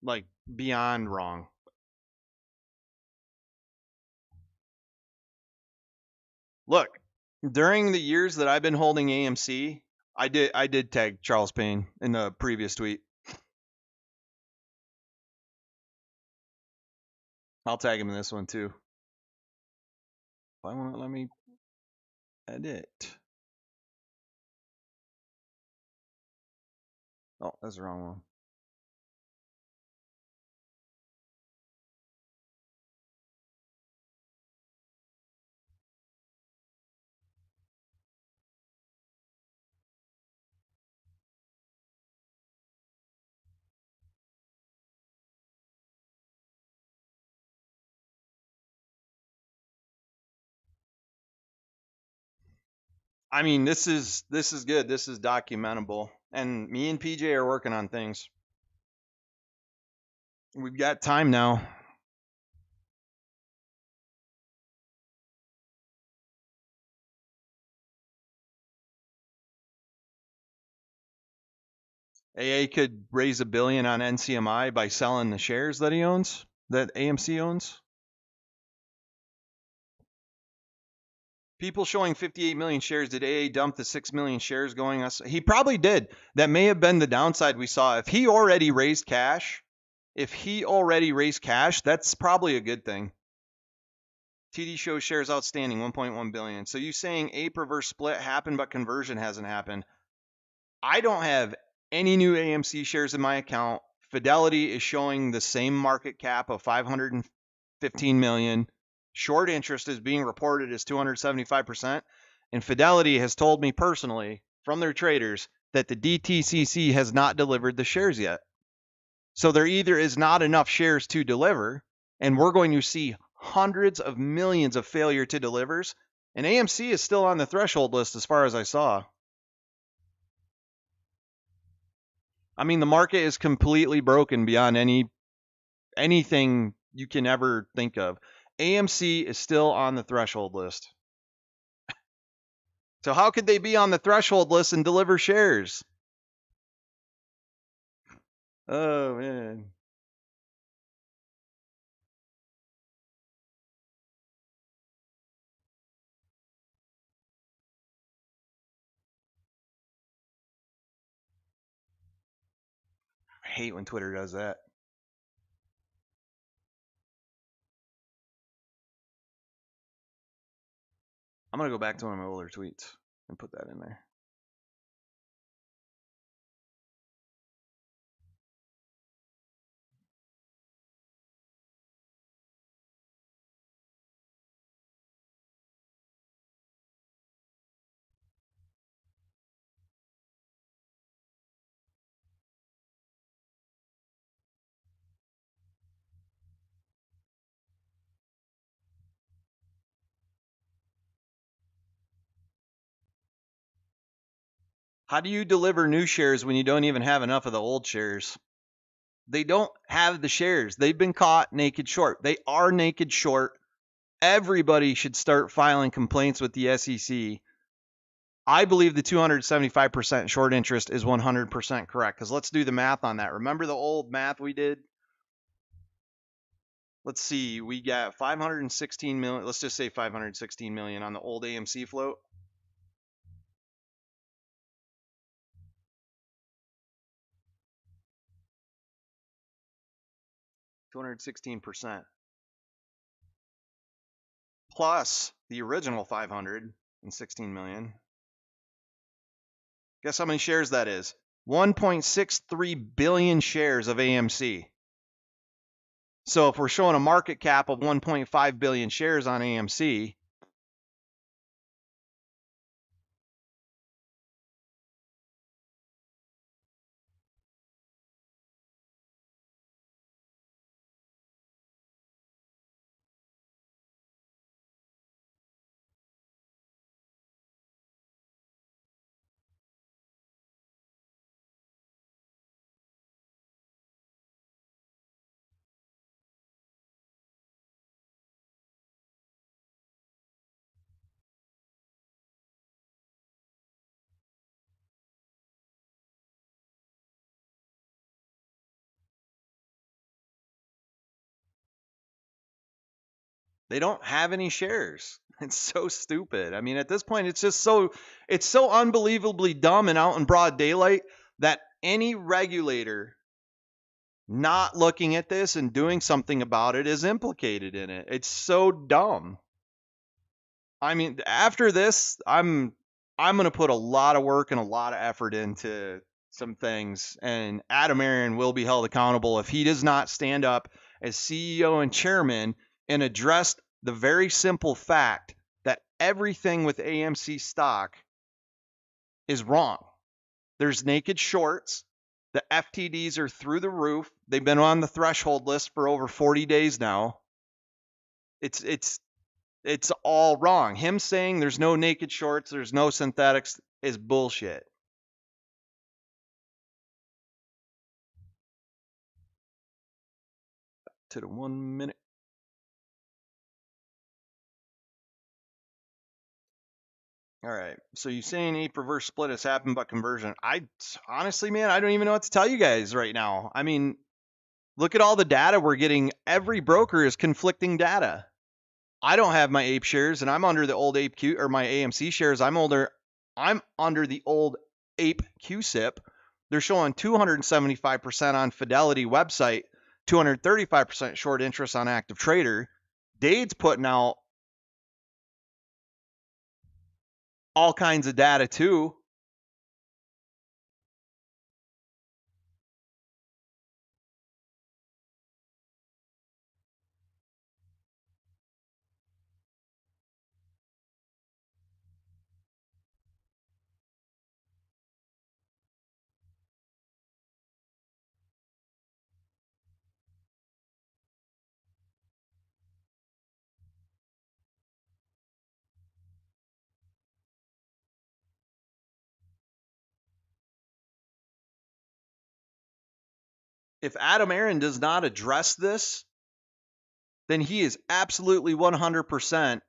Like beyond wrong. Look, during the years that I've been holding AMC, I did tag Charles Payne in the previous tweet. I'll tag him in this one too. Why won't it let me edit? Oh, that's the wrong one. I mean, this is good. This is documentable. And me and PJ are working on things. We've got time now. AA could raise $1 billion on NCMI by selling the shares that he owns, that AMC owns. People showing 58 million shares. Did AA dump the 6 million shares going us? He probably did. That may have been the downside we saw. If he already raised cash, that's probably a good thing. TD shows shares outstanding, 1.1 billion. So you saying APE reverse split happened, but conversion hasn't happened. I don't have any new AMC shares in my account. Fidelity is showing the same market cap of 515 million. Short interest is being reported as 275%. And Fidelity has told me personally from their traders that the DTCC has not delivered the shares yet. So there either is not enough shares to deliver, and we're going to see hundreds of millions of failure to delivers. And AMC is still on the threshold list as far as I saw. I mean, the market is completely broken beyond anything you can ever think of. AMC is still on the threshold list. So how could they be on the threshold list and deliver shares? Oh, man. I hate when Twitter does that. I'm going to go back to one of my older tweets and put that in there. How do you deliver new shares when you don't even have enough of the old shares? They don't have the shares. They've been caught naked short. They are naked short. Everybody should start filing complaints with the SEC. I believe the 275% short interest is 100% correct, because let's do the math on that. Remember the old math we did? Let's see. We got 516 million. Let's just say 516 million on the old AMC float. 216% plus the original 516 million. Guess how many shares that is? 1.63 billion shares of AMC. So if we're showing a market cap of 1.5 billion shares on AMC, They don't have any shares. It's so stupid. I mean, at this point, it's so unbelievably dumb and out in broad daylight that any regulator not looking at this and doing something about it is implicated in it. It's so dumb. I mean, after this, I'm going to put a lot of work and a lot of effort into some things, and Adam Aaron will be held accountable if he does not stand up as CEO and chairman and address the very simple fact that everything with AMC stock is wrong. There's naked shorts. The FTDs are through the roof. They've been on the threshold list for over 40 days now. It's all wrong. Him saying there's no naked shorts, there's no synthetics is bullshit. To the 1 minute. All right. So you saying APE reverse split has happened, but conversion? I honestly, man, I don't even know what to tell you guys right now. I mean, look at all the data we're getting. Every broker is conflicting data. I don't have my APE shares, and I'm under the old APE Q, or my AMC shares. I'm under the old APE QSIP. They're showing 275% on Fidelity website, 235% short interest on active trader. Dade's putting out all kinds of data too. If Adam Aaron does not address this, then he is absolutely 100%.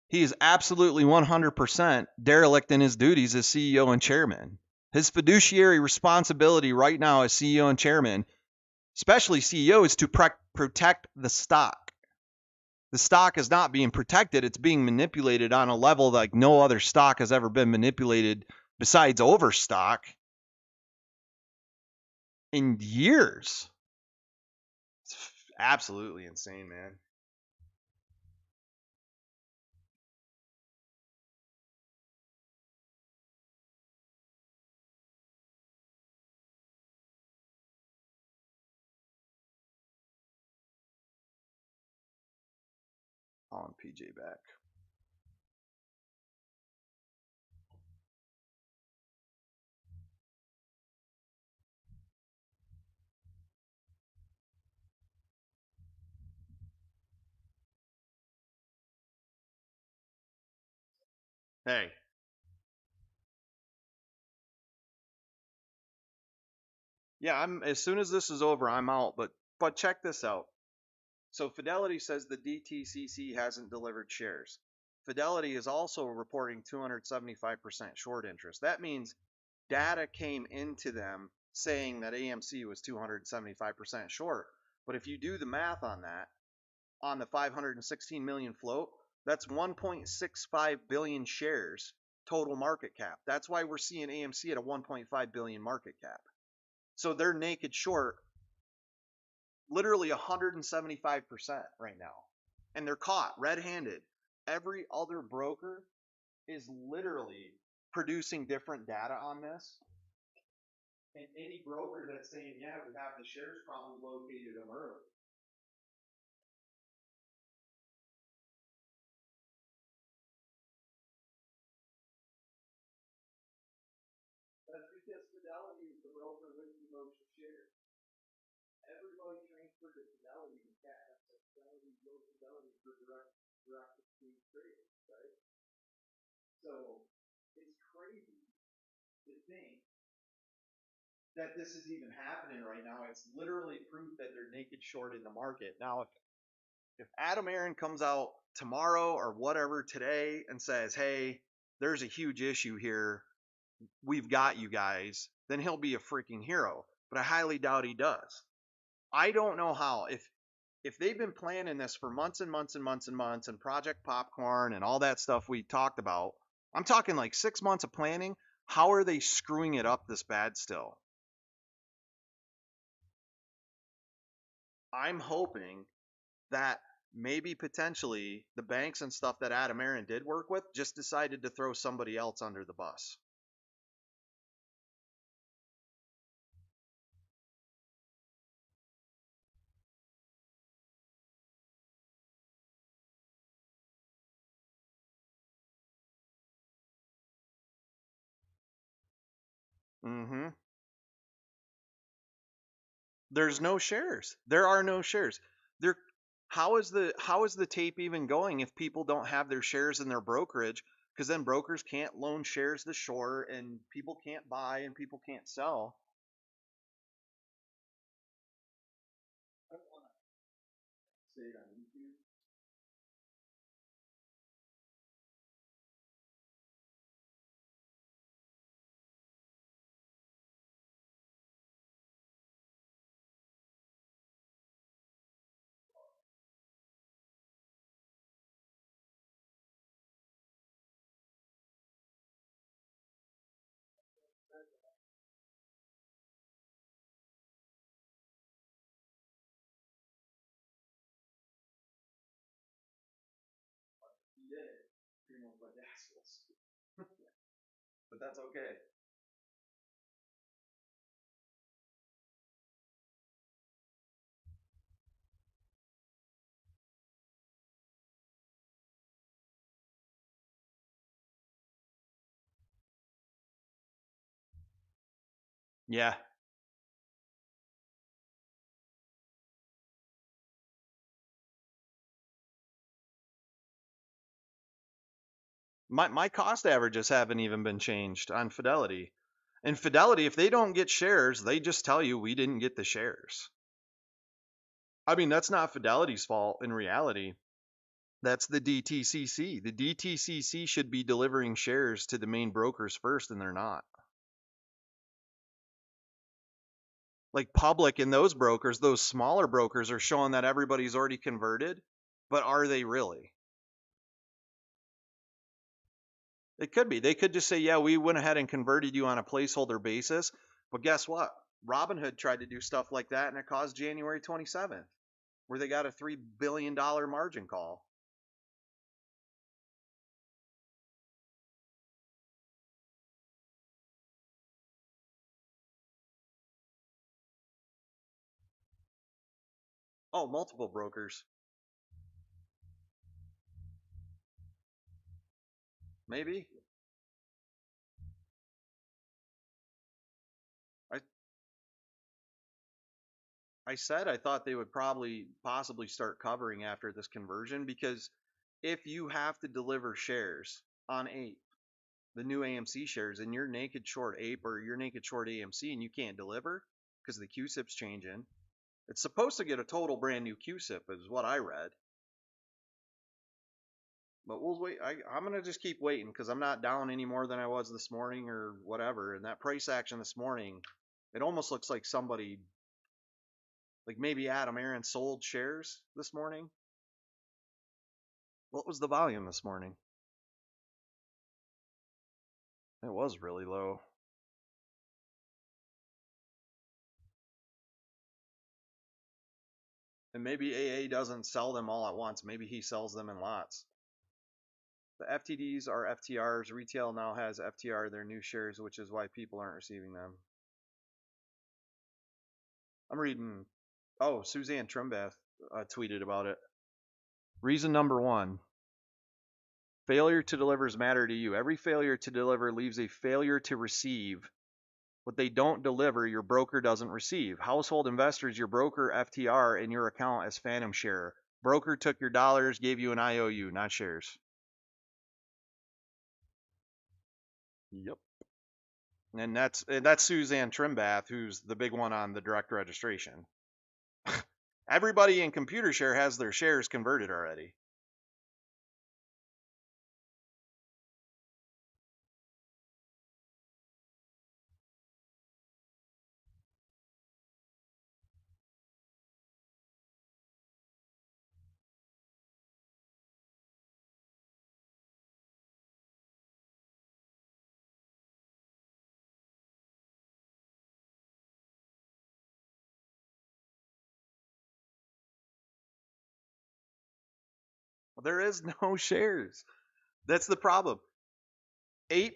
He is absolutely 100% derelict in his duties as CEO and chairman. His fiduciary responsibility right now as CEO and chairman, especially CEO, is to protect the stock. The stock is not being protected. It's being manipulated on a level like no other stock has ever been manipulated besides Overstock in years. It's absolutely insane, man. On PJ back. Hey, yeah, I'm as soon as this is over, I'm out. But check this out. So Fidelity says the DTCC hasn't delivered shares. Fidelity is also reporting 275% short interest. That means data came into them saying that AMC was 275% short. But if you do the math on that, on the 516 million float, that's 1.65 billion shares total market cap. That's why we're seeing AMC at a 1.5 billion market cap. So they're naked short literally 175% right now. And they're caught red-handed. Every other broker is literally producing different data on this. And any broker that's saying, yeah, we have the shares probably located them early. That's because Fidelity is the broker with the most shares. Everybody transferred to Fidelity to cash. Fidelity goes Fidelity for direct exchange trading, right? So it's crazy to think that this is even happening right now. It's literally proof that they're naked short in the market. Now, if Adam Aaron comes out tomorrow or whatever today and says, "Hey, there's a huge issue here. We've got you guys," then he'll be a freaking hero. But I highly doubt he does. I don't know how. if they've been planning this for months and months and months and months and Project Popcorn and all that stuff we talked about, I'm talking like 6 months of planning. How are they screwing it up this bad still? I'm hoping that maybe potentially the banks and stuff that Adam Aaron did work with just decided to throw somebody else under the bus. Mm-hmm. There's no shares. There are no shares. There how is the tape even going if people don't have their shares in their brokerage? Because then brokers can't loan shares to short and people can't buy and people can't sell. I don't want to say it on YouTube. He did. Pretty much like assholes. But that's okay. Yeah. My cost averages haven't even been changed on Fidelity. And Fidelity, if they don't get shares, they just tell you we didn't get the shares. I mean, that's not Fidelity's fault in reality. That's the DTCC. The DTCC should be delivering shares to the main brokers first, and they're not. Like Public and those brokers, those smaller brokers are showing that everybody's already converted, but are they really? It could be. They could just say, yeah, we went ahead and converted you on a placeholder basis. But guess what? Robinhood tried to do stuff like that, and it caused January 27th, where they got a $3 billion margin call. Oh, multiple brokers. Maybe. I, I said I thought they would probably possibly start covering after this conversion because if you have to deliver shares on APE, the new AMC shares, and you're naked short APE or you're naked short AMC and you can't deliver because the QSIP's changing, it's supposed to get a total brand new QSIP, is what I read. But we'll wait. I'm gonna just keep waiting because I'm not down any more than I was this morning or whatever. And that price action this morning, it almost looks like somebody, like maybe Adam Aaron sold shares this morning. What was the volume this morning? It was really low. And maybe AA doesn't sell them all at once. Maybe he sells them in lots. The FTDs are FTRs. Retail now has FTR, their new shares, which is why people aren't receiving them. I'm reading. Oh, Suzanne Trimbath tweeted about it. Reason number one: failure to delivers matter to you. Every failure to deliver leaves a failure to receive. What they don't deliver, your broker doesn't receive. Household investors, your broker FTR in your account as phantom share. Broker took your dollars, gave you an IOU, not shares. Yep. And that's Suzanne Trimbath, who's the big one on the direct registration. Everybody in ComputerShare has their shares converted already. There is no shares. That's the problem. APE,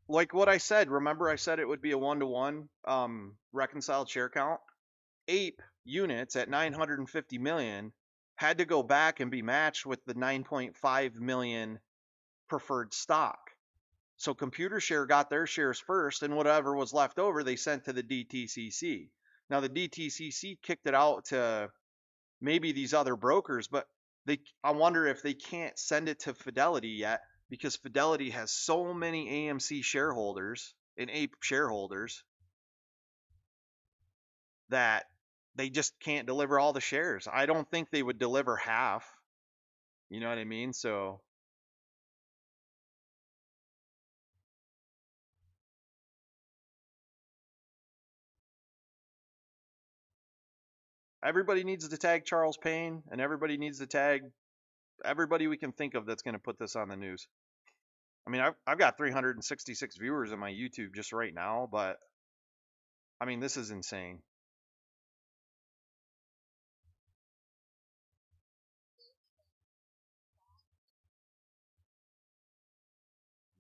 like what I said, remember I said it would be a 1-to-1 reconciled share count? APE units at 950 million had to go back and be matched with the 9.5 million preferred stock. So ComputerShare got their shares first, and whatever was left over, they sent to the DTCC. Now the DTCC kicked it out to maybe these other brokers, but I wonder if they can't send it to Fidelity yet because Fidelity has so many AMC shareholders and APE shareholders that they just can't deliver all the shares. I don't think they would deliver half. You know what I mean? So everybody needs to tag Charles Payne, and everybody needs to tag everybody we can think of that's going to put this on the news. I mean, I've got 366 viewers on my YouTube just right now, but I mean, this is insane.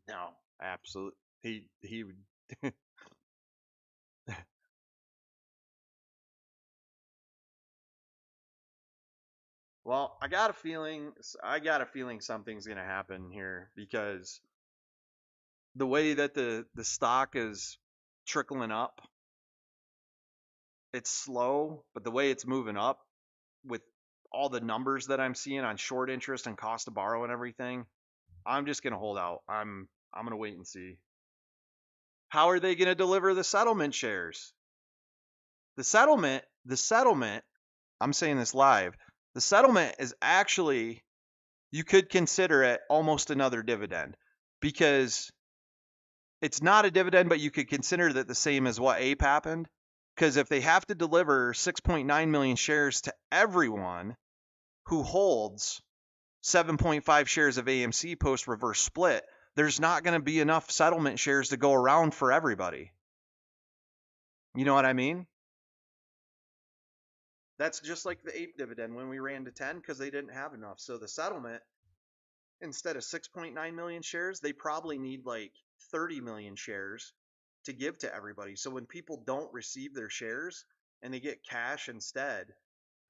No, absolutely. He would. Well, I got a feeling something's going to happen here because the way that the stock is trickling up, it's slow, but the way it's moving up with all the numbers that I'm seeing on short interest and cost to borrow and everything, I'm just going to hold out. I'm going to wait and see. How are they going to deliver the settlement shares? The settlement, I'm saying this live. The settlement is actually, you could consider it almost another dividend because it's not a dividend, but you could consider that the same as what APE happened. Because if they have to deliver 6.9 million shares to everyone who holds 7.5 shares of AMC post reverse split, there's not going to be enough settlement shares to go around for everybody. You know what I mean? That's just like the APE dividend when we ran to 10 because they didn't have enough. So the settlement, instead of 6.9 million shares, they probably need like 30 million shares to give to everybody. So when people don't receive their shares and they get cash instead,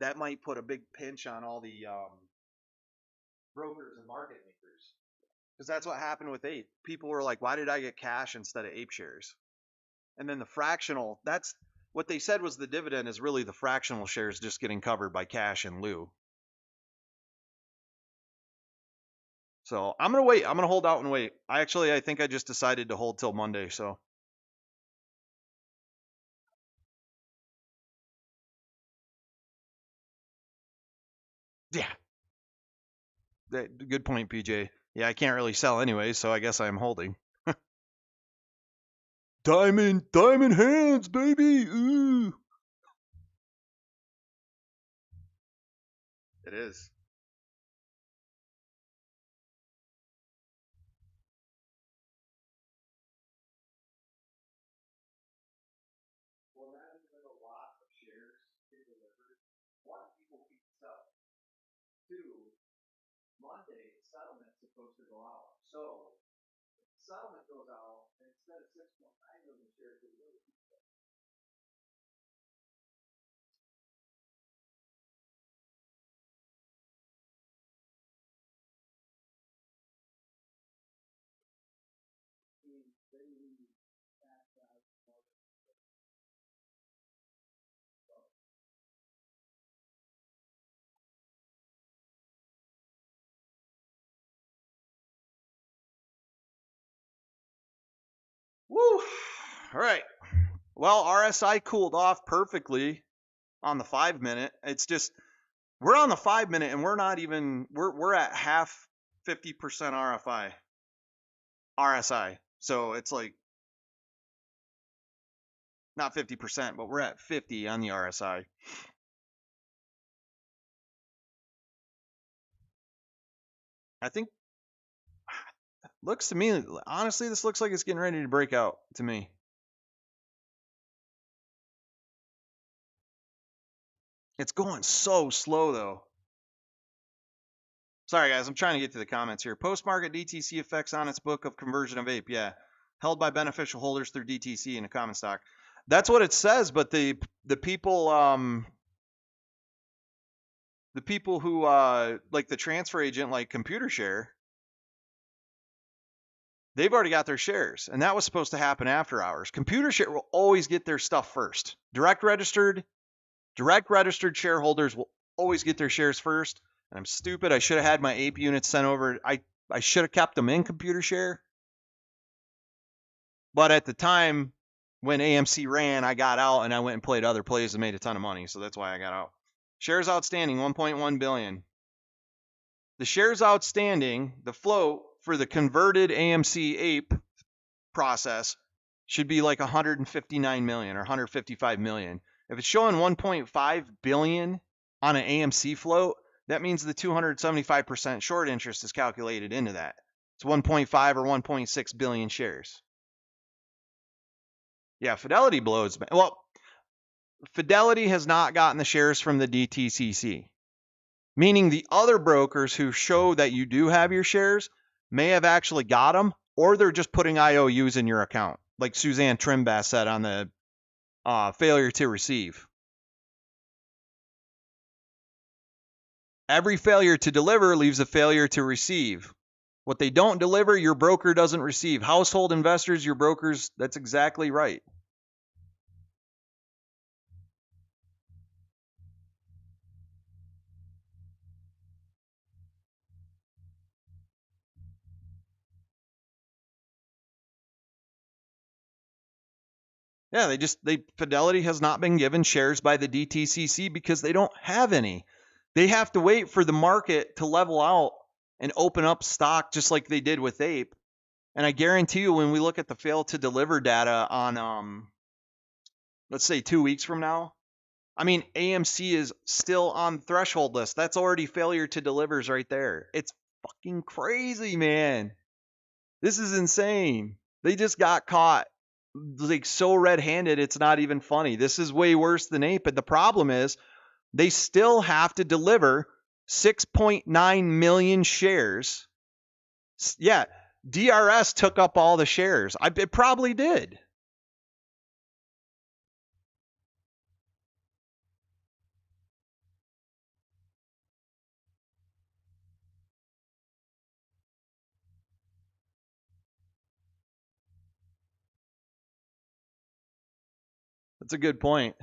that might put a big pinch on all the brokers and market makers. Because that's what happened with APE. People were like, why did I get cash instead of APE shares? And then the fractional, that's what they said was the dividend is really the fractional shares just getting covered by cash in lieu. So I'm gonna wait. I'm gonna hold out and wait. I think I just decided to hold till Monday. So yeah, good point, PJ. Yeah, I can't really sell anyway, so I guess I'm holding. Diamond hands, baby. Ooh. It is. Well, that is a lot of shares get delivered. One, people keep selling. Two, Monday settlement's supposed to go out. So settlement goes out, and instead of 6.9 million shares, they really need cash out more than woo. All right. Well, RSI cooled off perfectly on the 5 minute. It's just we're on the 5 minute and we're not even we're at half 50% RSI. So it's like not 50%, but we're at 50 on the RSI. I think looks to me honestly this looks like it's getting ready to break out to me. It's going so slow though. Sorry, guys. I'm trying to get to the comments here. Post-market DTC effects on its book of conversion of APE. Yeah. Held by beneficial holders through DTC in a common stock. That's what it says, but the people who like the transfer agent like ComputerShare, they've already got their shares, and that was supposed to happen after hours. ComputerShare will always get their stuff first. Direct registered shareholders will always get their shares first. And I'm stupid. I should have had my APE units sent over. I should have kept them in ComputerShare. But at the time when AMC ran, I got out and I went and played other plays and made a ton of money. So that's why I got out. Shares outstanding, 1.1 billion. The shares outstanding, the float for the converted AMC APE process should be like 159 million or 155 million. If it's showing 1.5 billion on an AMC float, that means the 275% short interest is calculated into that. It's 1.5 or 1.6 billion shares. Yeah, Fidelity blows. Well, Fidelity has not gotten the shares from the DTCC, meaning the other brokers who show that you do have your shares may have actually got them, or they're just putting IOUs in your account, like Suzanne Trimbass said on the failure to receive. Every failure to deliver leaves a failure to receive. What they don't deliver, your broker doesn't receive. Household investors, your brokers, that's exactly right. Yeah, Fidelity has not been given shares by the DTCC because they don't have any. They have to wait for the market to level out and open up stock just like they did with APE. And I guarantee you, when we look at the fail to deliver data on, let's say 2 weeks from now, I mean, AMC is still on the threshold list. That's already failure to delivers right there. It's fucking crazy, man. This is insane. They just got caught like so red-handed, it's not even funny. This is way worse than APE. But the problem is they still have to deliver 6.9 million shares. Yeah, DRS took up all the shares. It probably did. That's a good point.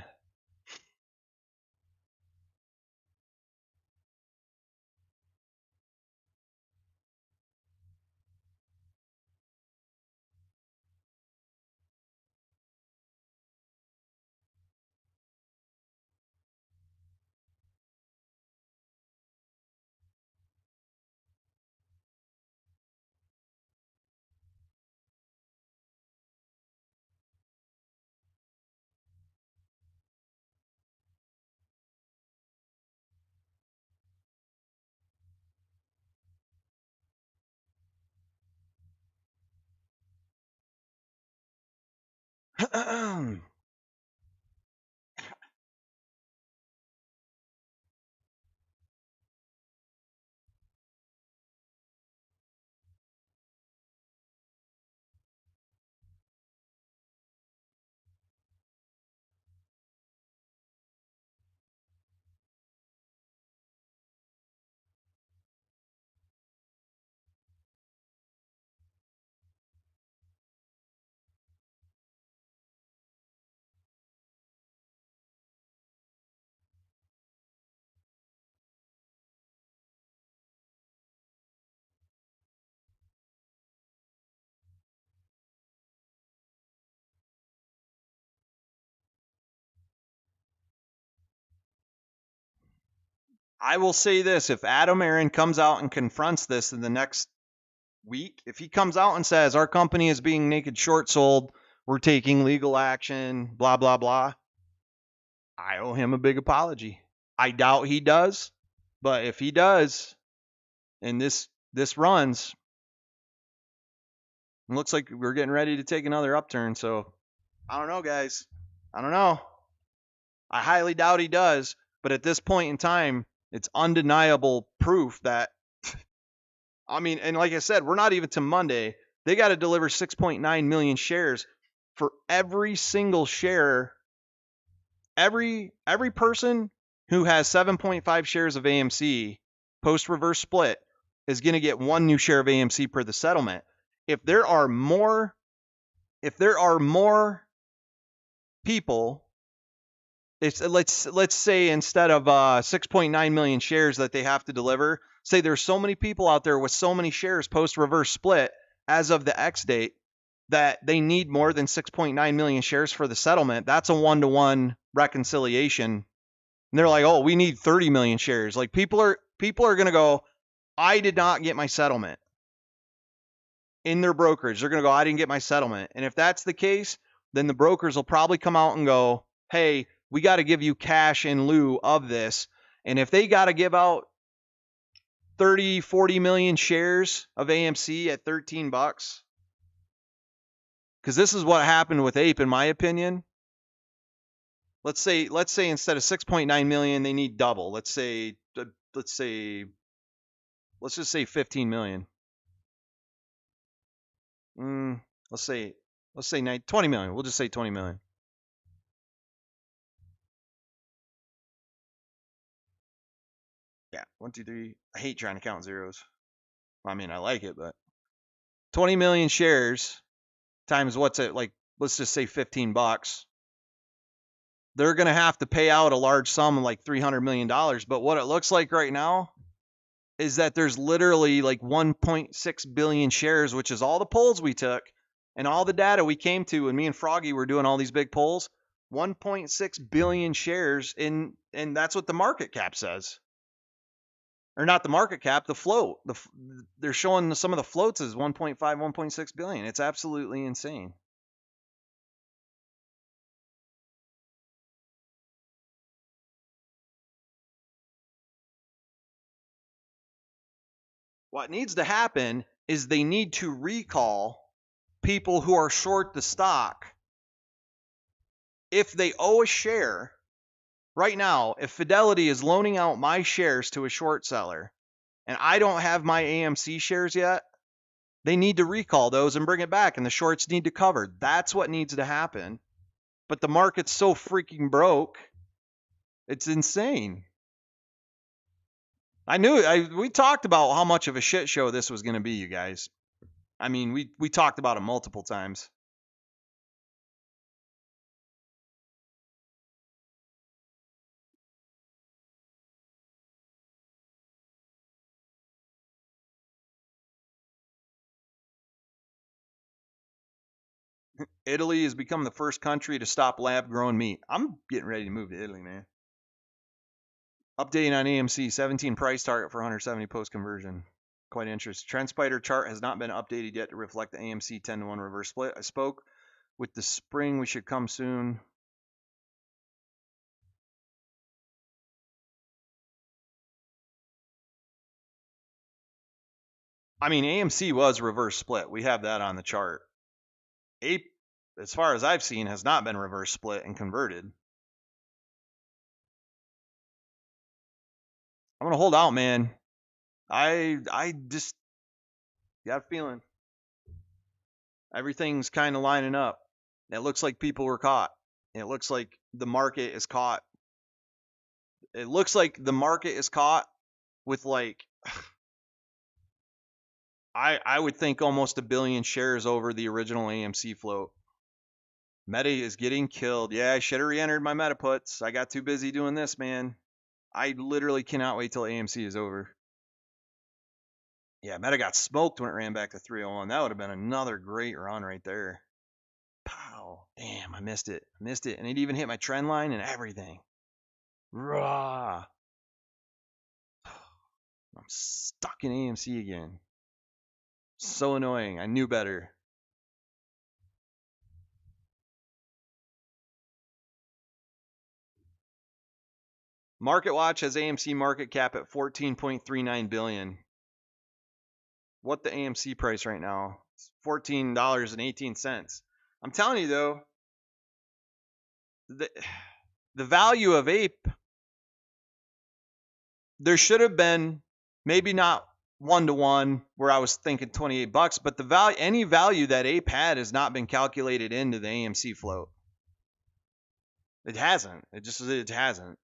I will say this: if Adam Aaron comes out and confronts this in the next week, if he comes out and says our company is being naked short sold, we're taking legal action, blah blah blah, I owe him a big apology. I doubt he does, but if he does, and this runs, it looks like we're getting ready to take another upturn. So I don't know, guys. I don't know. I highly doubt he does, but at this point in time, it's undeniable proof that I mean, and like I said, we're not even to Monday. They got to deliver 6.9 million shares for every single share. Every person who has 7.5 shares of AMC post reverse split is going to get one new share of AMC per the settlement. If there are more people, it's let's say instead of 6.9 million shares that they have to deliver, say there's so many people out there with so many shares post reverse split as of the X date that they need more than 6.9 million shares for the settlement. That's a 1-to-1 reconciliation. And they're like, "Oh, we need 30 million shares." Like people are going to go, "I did not get my settlement." In their brokerage, they're going to go, "I didn't get my settlement." And if that's the case, then the brokers will probably come out and go, "Hey, we got to give you cash in lieu of this." And if they got to give out 30, 40 million shares of AMC at $13, because this is what happened with APE, in my opinion. Let's say instead of 6.9 million, they need double. Let's just say 15 million. Let's say 20 million. We'll just say 20 million. Yeah, 1, 2, 3. I hate trying to count zeros. I mean, I like it, but 20 million shares times what's it like? Let's just say $15. They're gonna have to pay out a large sum, like $300 million. But what it looks like right now is that there's literally like 1.6 billion shares, which is all the polls we took and all the data we came to. And me and Froggy were doing all these big polls. 1.6 billion shares in, and that's what the market cap says. Or not the market cap, the float. They're showing some of the floats as 1.5, 1.6 billion. It's absolutely insane. What needs to happen is they need to recall people who are short the stock. If they owe a share, right now, if Fidelity is loaning out my shares to a short seller and I don't have my AMC shares yet, they need to recall those and bring it back, and the shorts need to cover. That's what needs to happen. But the market's so freaking broke. It's insane. We talked about how much of a shit show this was going to be, you guys. I mean, we talked about it multiple times. Italy has become the first country to stop lab-grown meat. I'm getting ready to move to Italy, man. Updating on AMC, 17 price target for 170 post-conversion. Quite interesting. Trend spider chart has not been updated yet to reflect the AMC 10-to-1 reverse split. I spoke with the spring. We should come soon. I mean, AMC was reverse split. We have that on the chart. APE, as far as I've seen, has not been reverse split and converted. I'm going to hold out, man. I just got a feeling everything's kind of lining up. It looks like people were caught. It looks like the market is caught. It looks like the market is caught with like I would think almost 1 billion shares over the original AMC float. Meta is getting killed. Yeah, I should have re-entered my meta puts. I got too busy doing this, man. I literally cannot wait till AMC is over. Yeah, Meta got smoked when it ran back to 301. That would have been another great run right there. Pow. Damn, I missed it. Missed it. And it even hit my trend line and everything. Rah. I'm stuck in AMC again. So annoying. I knew better. Market Watch has AMC market cap at 14.39 billion. What the AMC price right now? It's $14.18. I'm telling you though, the value of APE, there should have been maybe not 1-to-1 where I was thinking $28, but the value, any value that APE had has not been calculated into the AMC float. It hasn't. It hasn't.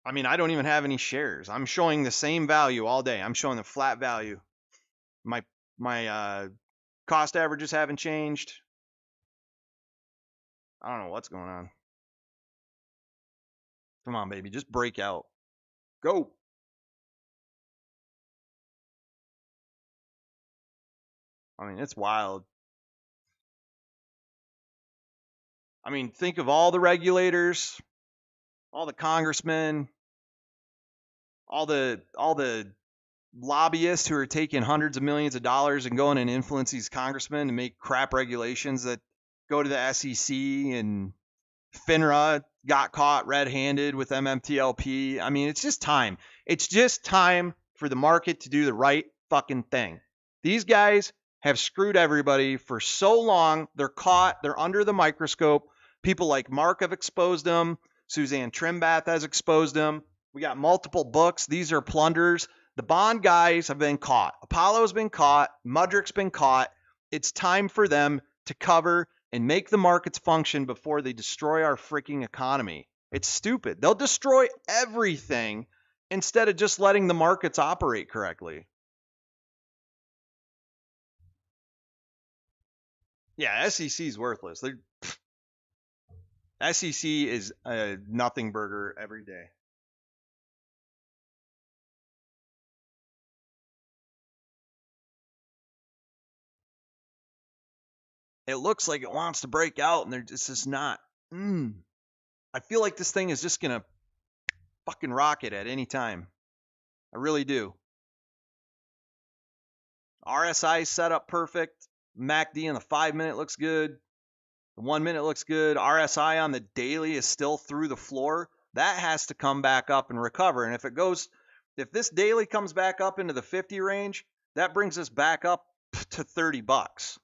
I mean, I don't even have any shares. I'm showing the same value all day. I'm showing the flat value. My cost averages haven't changed. I don't know what's going on. Come on, baby, just break out. Go. I mean, it's wild. I mean, think of all the regulators, all the congressmen, all the lobbyists who are taking hundreds of millions of dollars and going and influence these congressmen to make crap regulations that go to the SEC, and FINRA got caught red-handed with MMTLP. I mean, it's just time. It's just time for the market to do the right fucking thing. These guys have screwed everybody for so long. They're caught. They're under the microscope. People like Mark have exposed them. Suzanne Trimbath has exposed them. We got multiple books. These are plunderers. The bond guys have been caught. Apollo's been caught. Mudrick's been caught. It's time for them to cover and make the markets function before they destroy our freaking economy. It's stupid. They'll destroy everything instead of just letting the markets operate correctly. Yeah, SEC is worthless. SEC is a nothing burger every day. It looks like it wants to break out, and it's just not. I feel like this thing is just going to fucking rocket at any time. I really do. RSI set up perfect. MACD in the 5-minute looks good. The 1-minute looks good. RSI on the daily is still through the floor. That has to come back up and recover. And if this daily comes back up into the 50 range, that brings us back up to $30,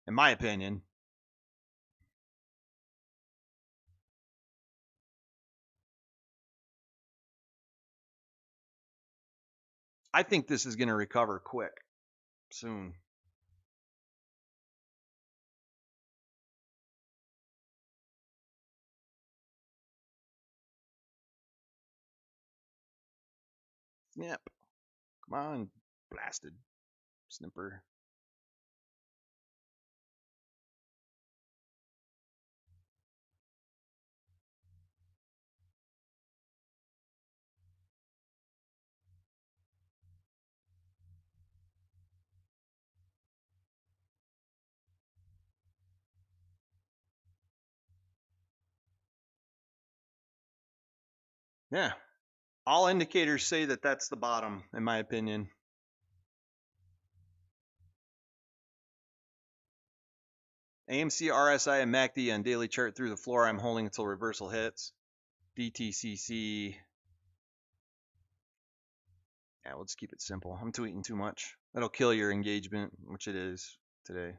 in my opinion. I think this is going to recover quick, soon. Snip. Come on, blasted snipper. Yeah. All indicators say that that's the bottom, in my opinion. AMC, RSI, and MACD on daily chart through the floor. I'm holding until reversal hits. DTCC. Yeah, we'll just keep it simple. I'm tweeting too much. That'll kill your engagement, which it is today.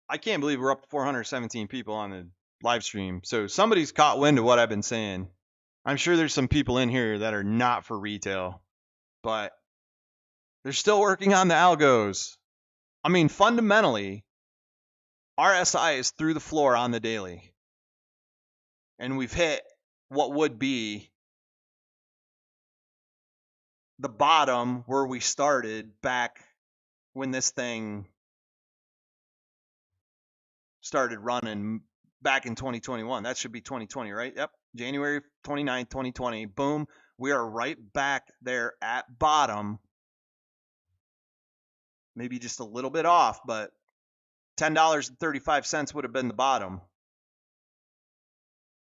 I can't believe we're up to 417 people on the live stream. So somebody's caught wind of what I've been saying. I'm sure there's some people in here that are not for retail, but they're still working on the algos. I mean, fundamentally, RSI is through the floor on the daily. And we've hit what would be the bottom where we started back when this thing started running back in 2021. That should be 2020, right? Yep. January 29th, 2020. Boom. We are right back there at bottom. Maybe just a little bit off, but $10.35 would have been the bottom.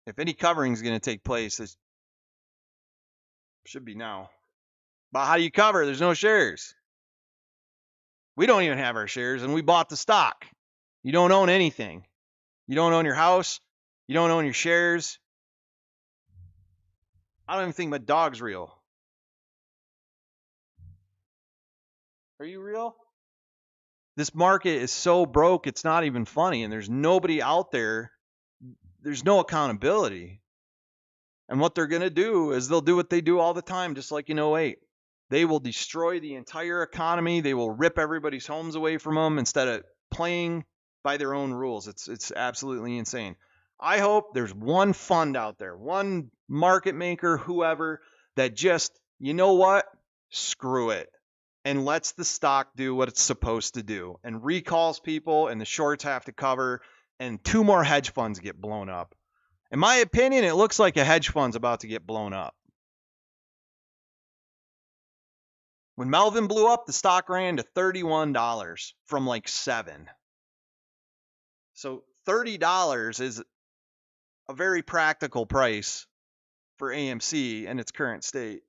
If any covering is going to take place, it should be now. But how do you cover? There's no shares. We don't even have our shares, and we bought the stock. You don't own anything. You don't own your house. You don't own your shares. I don't even think my dog's real. Are you real? This market is so broke, it's not even funny, and there's nobody out there there's no accountability. And what they're going to do is they'll do what they do all the time, just like in 08. They will destroy the entire economy. They will rip everybody's homes away from them instead of playing by their own rules. It's absolutely insane. I hope there's one fund out there, one market maker, whoever, that just, you know what? Screw it. And lets the stock do what it's supposed to do and recalls people and the shorts have to cover and 2 more hedge funds get blown up. In my opinion, it looks like a hedge fund's about to get blown up. When Melvin blew up, the stock ran to $31 from like $7. So $30 is a very practical price for AMC in its current state.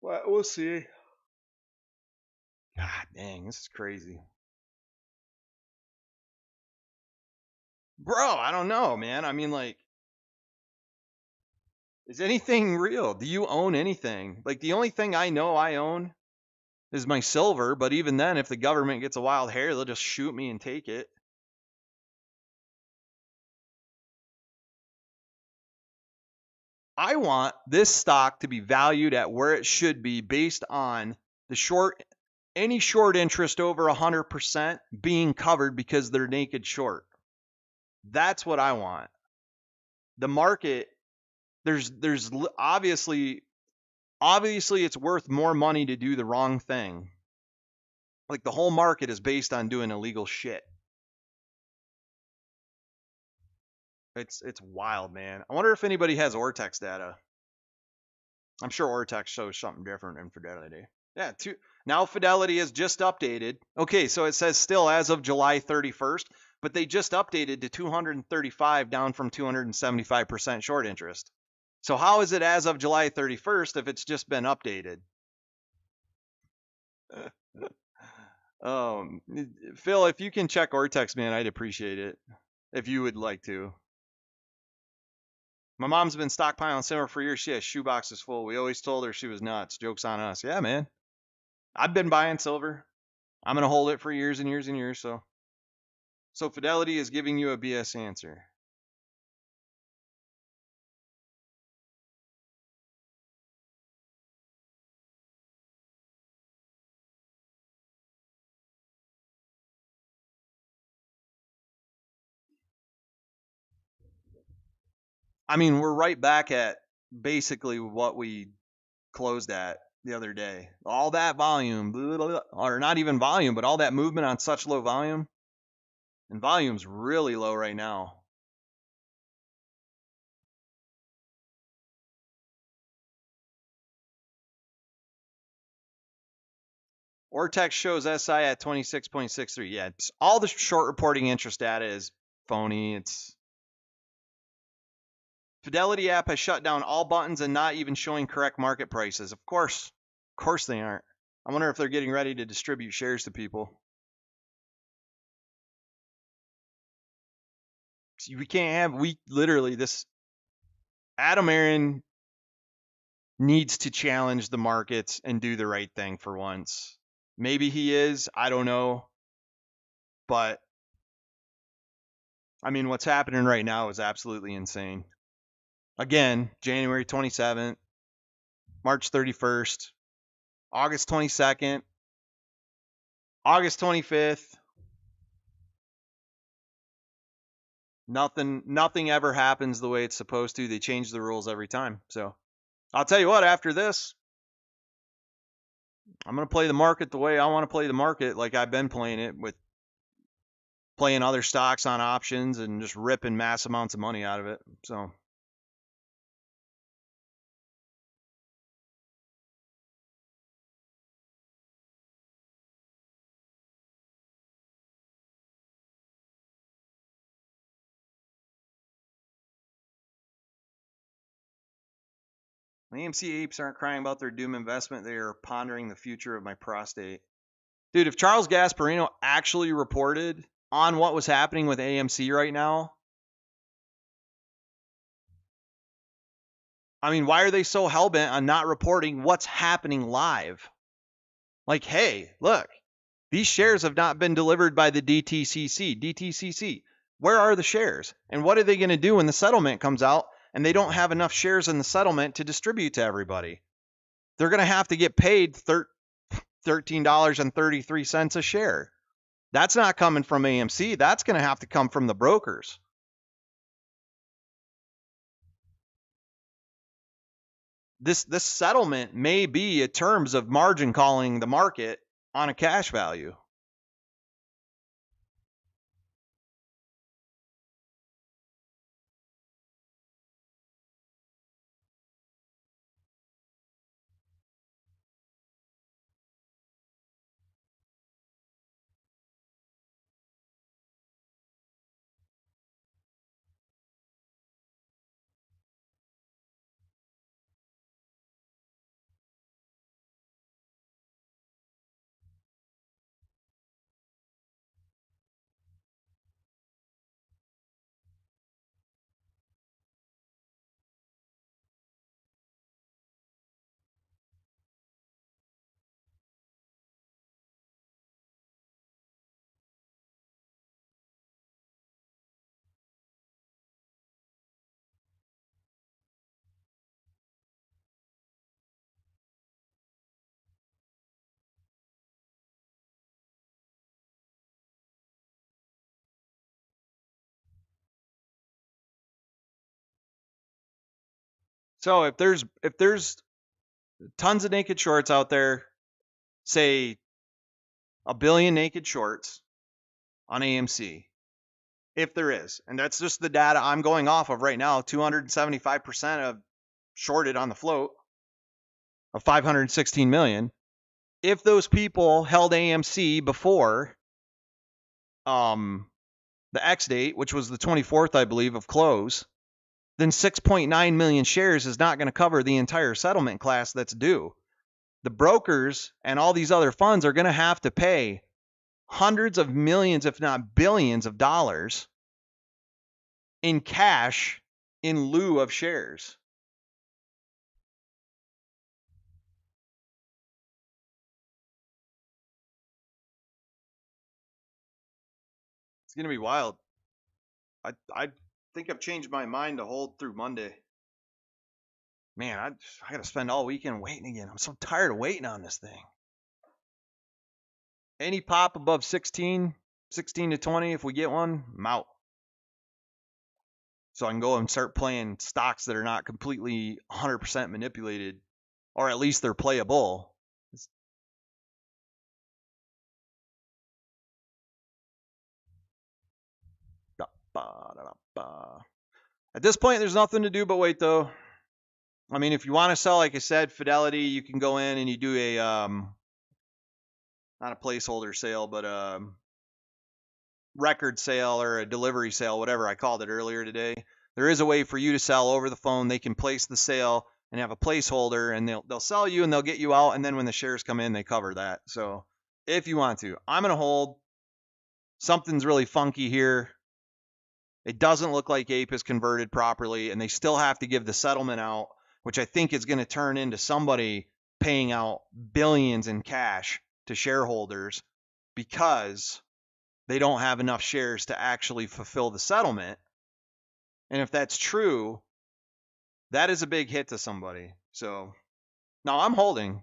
Well, we'll see. God dang, this is crazy. Bro, I don't know, man. I mean, like, is anything real? Do you own anything? Like, the only thing I know I own is my silver, but even then, if the government gets a wild hair, they'll just shoot me and take it. I want this stock to be valued at where it should be based on the any short interest over 100% being covered because they're naked short. That's what I want. The market, there's obviously it's worth more money to do the wrong thing. Like the whole market is based on doing illegal shit. It's wild, man. I wonder if anybody has Ortex data. I'm sure Ortex shows something different than Fidelity. Yeah, now Fidelity is just updated. Okay, so it says still as of July 31st, but they just updated to 235 down from 275% short interest. So how is it as of July 31st if it's just been updated? Phil, if you can check Ortex, man, I'd appreciate it. If you would like to. My mom's been stockpiling silver for years. She has shoeboxes full. We always told her she was nuts. Joke's on us. Yeah, man. I've been buying silver. I'm going to hold it for years and years and years. So Fidelity is giving you a BS answer. I mean, we're right back at basically what we closed at the other day. All that volume, or not even volume, but all that movement on such low volume. And volume's really low right now. Ortex shows SI at 26.63. Yeah, all the short reporting interest data is phony. Fidelity app has shut down all buttons and not even showing correct market prices. Of course they aren't. I wonder if they're getting ready to distribute shares to people. This Adam Aaron needs to challenge the markets and do the right thing for once. Maybe he is, I don't know. But I mean, what's happening right now is absolutely insane. Again, January 27th, March 31st, August 22nd, August 25th. Nothing ever happens the way it's supposed to. They change the rules every time. So I'll tell you what, after this, I'm going to play the market the way I want to play the market, like I've been playing it, with playing other stocks on options and just ripping mass amounts of money out of it. So AMC apes aren't crying about their doom investment. They are pondering the future of my prostate. Dude, if Charles Gasparino actually reported on what was happening with AMC right now, I mean, why are they so hellbent on not reporting what's happening live? Like, hey, look, these shares have not been delivered by the DTCC. DTCC, Where are the shares? And what are they going to do when the settlement comes out and they don't have enough shares in the settlement to distribute to everybody? They're going to have to get paid $13.33 a share. That's not coming from AMC. That's going to have to come from the brokers. This settlement may be in terms of margin calling the market on a cash value. So if there's tons of naked shorts out there, say a billion naked shorts on AMC, if there is, and that's just the data I'm going off of right now, 275% of shorted on the float of 516 million. If those people held AMC before the X date, which was the 24th, I believe, of close, then 6.9 million shares is not going to cover the entire settlement class that's due. The brokers and all these other funds are going to have to pay hundreds of millions, if not billions of dollars in cash in lieu of shares. It's going to be wild. I think I've changed my mind to hold through Monday. Man, I got to spend all weekend waiting again. I'm so tired of waiting on this thing. Any pop above 16 to 20, if we get one, I'm out. So I can go and start playing stocks that are not completely 100% manipulated, or at least they're playable. At this point, there's nothing to do but wait, though. I mean, if you want to sell, like I said, Fidelity, you can go in and you do a not a placeholder sale, but a record sale or a delivery sale, whatever I called it earlier today. There is a way for you to sell over the phone. They can place the sale and have a placeholder, and they'll sell you and they'll get you out, and then when the shares come in, they cover that. So if you want to, I'm gonna hold. Something's really funky here. It doesn't look like APE is converted properly, and they still have to give the settlement out, which I think is going to turn into somebody paying out billions in cash to shareholders because they don't have enough shares to actually fulfill the settlement. And if that's true, that is a big hit to somebody. So, no, I'm holding.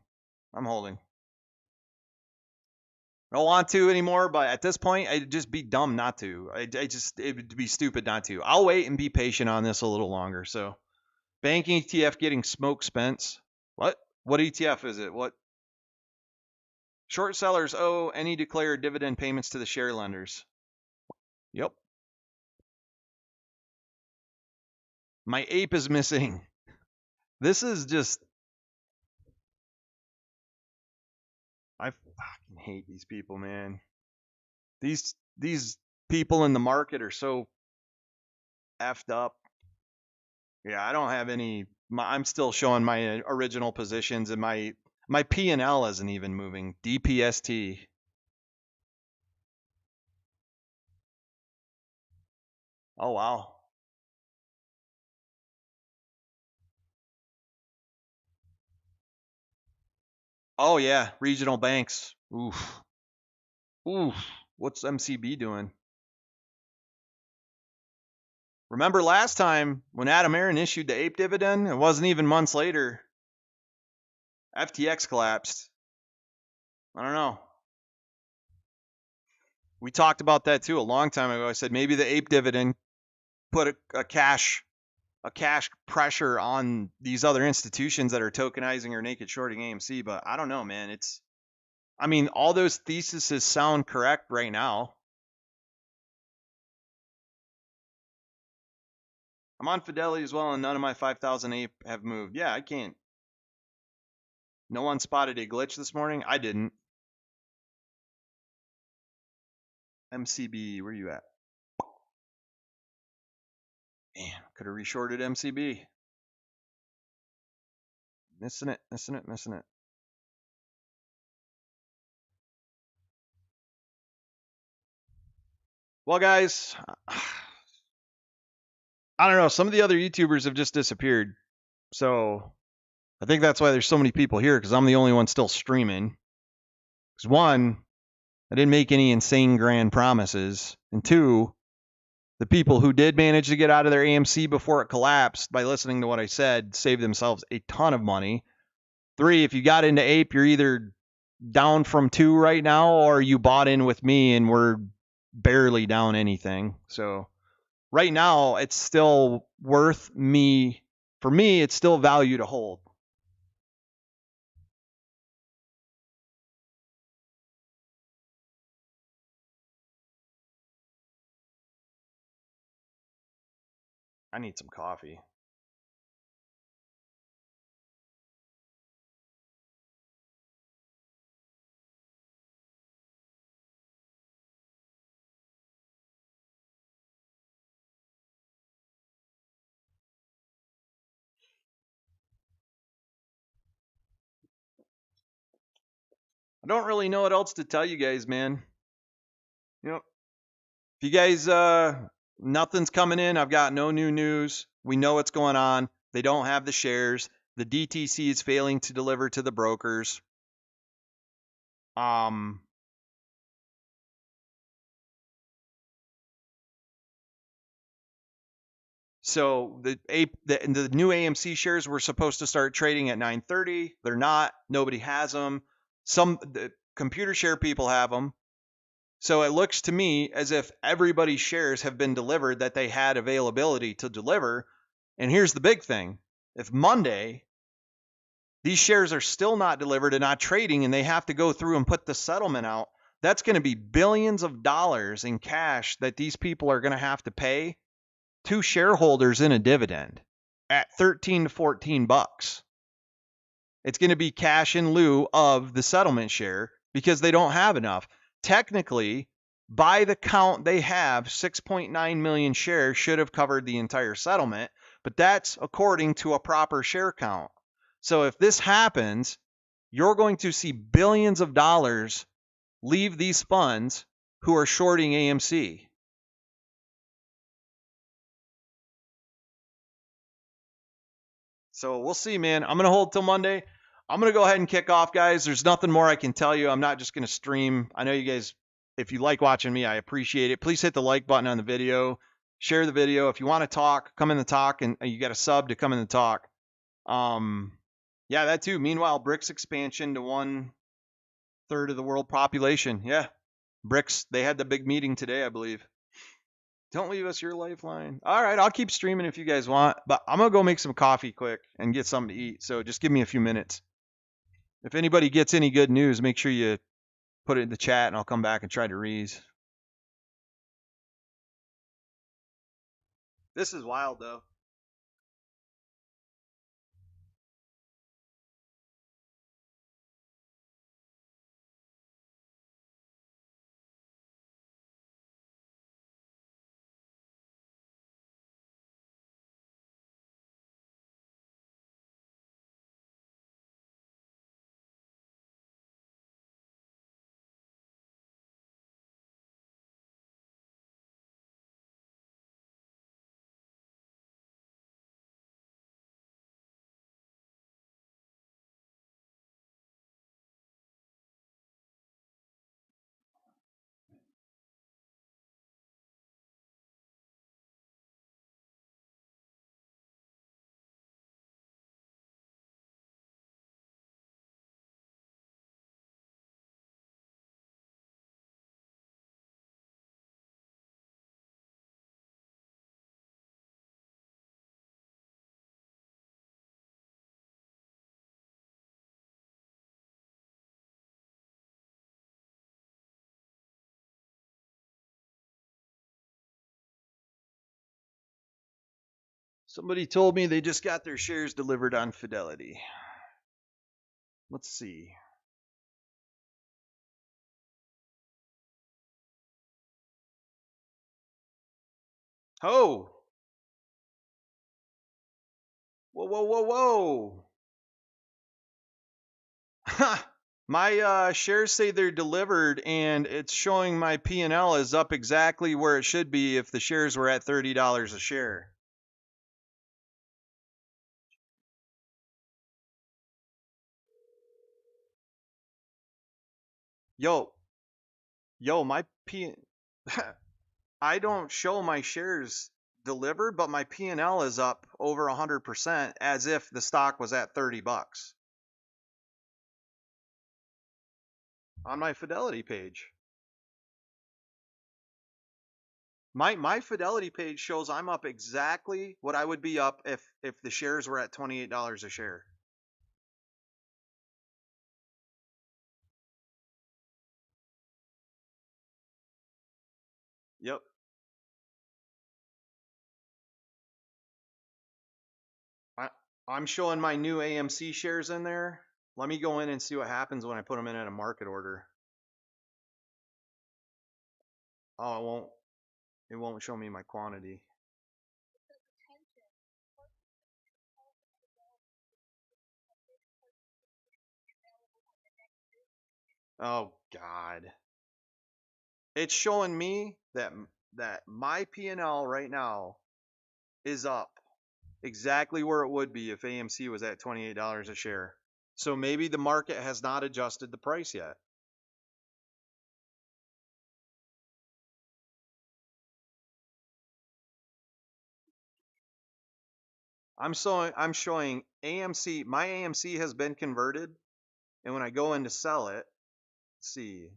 I'm holding. I don't want to anymore, but at this point, I'd just be dumb not to. It would be stupid not to. I'll wait and be patient on this a little longer. So, bank ETF getting smoke, Spence. What? What ETF is it? What? Short sellers owe any declared dividend payments to the share lenders. Yep. My ape is missing. This is just. I fucking hate these people, man. These people in the market are so effed up. Yeah, I don't have any. I'm still showing my original positions, and my P&L isn't even moving. DPST. Oh wow. Oh yeah, regional banks. Oof. Oof. What's MCB doing? Remember last time when Adam Aaron issued the APE dividend, it wasn't even months later. FTX collapsed. I don't know. We talked about that too a long time ago. I said maybe the APE dividend put a cash pressure on these other institutions that are tokenizing or naked shorting AMC, but I don't know, man. I mean, all those theses sound correct right now. I'm on Fidelity as well, and none of my 5,000 APE have moved. Yeah, I can't. No one spotted a glitch this morning. I didn't. MCB, where you at? Man, could have reshorted MCB. Missing it. Well, guys, I don't know. Some of the other YouTubers have just disappeared. So I think that's why there's so many people here, because I'm the only one still streaming. Because one, I didn't make any insane grand promises. And two, the people who did manage to get out of their AMC before it collapsed by listening to what I said saved themselves a ton of money. Three, if you got into APE, you're either down from 2 right now or you bought in with me and we're barely down anything. So right now, it's still worth me. For me, it's still value to hold. I need some coffee. I don't really know what else to tell you guys, man. You know, if you guys, nothing's coming in. I've got no new news. We know what's going on. They don't have the shares. The DTC is failing to deliver to the brokers. So the new AMC shares were supposed to start trading at 9:30. They're not. Nobody has them. The computer share people have them. So it looks to me as if everybody's shares have been delivered that they had availability to deliver. And here's the big thing. If Monday these shares are still not delivered and not trading and they have to go through and put the settlement out, that's going to be billions of dollars in cash that these people are going to have to pay to shareholders in a dividend at 13 to 14 bucks. It's going to be cash in lieu of the settlement share because they don't have enough. Technically, by the count they have, 6.9 million shares should have covered the entire settlement, but that's according to a proper share count. So if this happens, you're going to see billions of dollars leave these funds who are shorting AMC. So we'll see, man. I'm going to hold till Monday. I'm going to go ahead and kick off, guys. There's nothing more I can tell you. I'm not just going to stream. I know you guys, if you like watching me, I appreciate it. Please hit the like button on the video. Share the video. If you want to talk, come in the talk, and you got a sub to come in the talk. Yeah, that too. Meanwhile, BRICS expansion to 1/3 of the world population. Yeah, BRICS, they had the big meeting today, I believe. Don't leave us your lifeline. All right, I'll keep streaming if you guys want, but I'm going to go make some coffee quick and get something to eat. So just give me a few minutes. If anybody gets any good news, make sure you put it in the chat and I'll come back and try to read. This is wild, though. Somebody told me they just got their shares delivered on Fidelity. Let's see. Oh! Whoa, whoa, whoa, whoa! My shares say they're delivered, and it's showing my P&L is up exactly where it should be if the shares were at $30 a share. Yo, my P. I don't show my shares delivered, but my P&L is up over 100% as if the stock was at $30 on my Fidelity page. My Fidelity page shows I'm up exactly what I would be up if the shares were at $28 a share. Yep. I, I'm showing my new AMC shares in there. Let me go in and see what happens when I put them in at a market order. Oh, it won't show me my quantity. Oh God. It's showing me that my P&L right now is up exactly where it would be if AMC was at $28 a share. So maybe the market has not adjusted the price yet. I'm showing AMC. My AMC has been converted, and when I go in to sell it, let's see.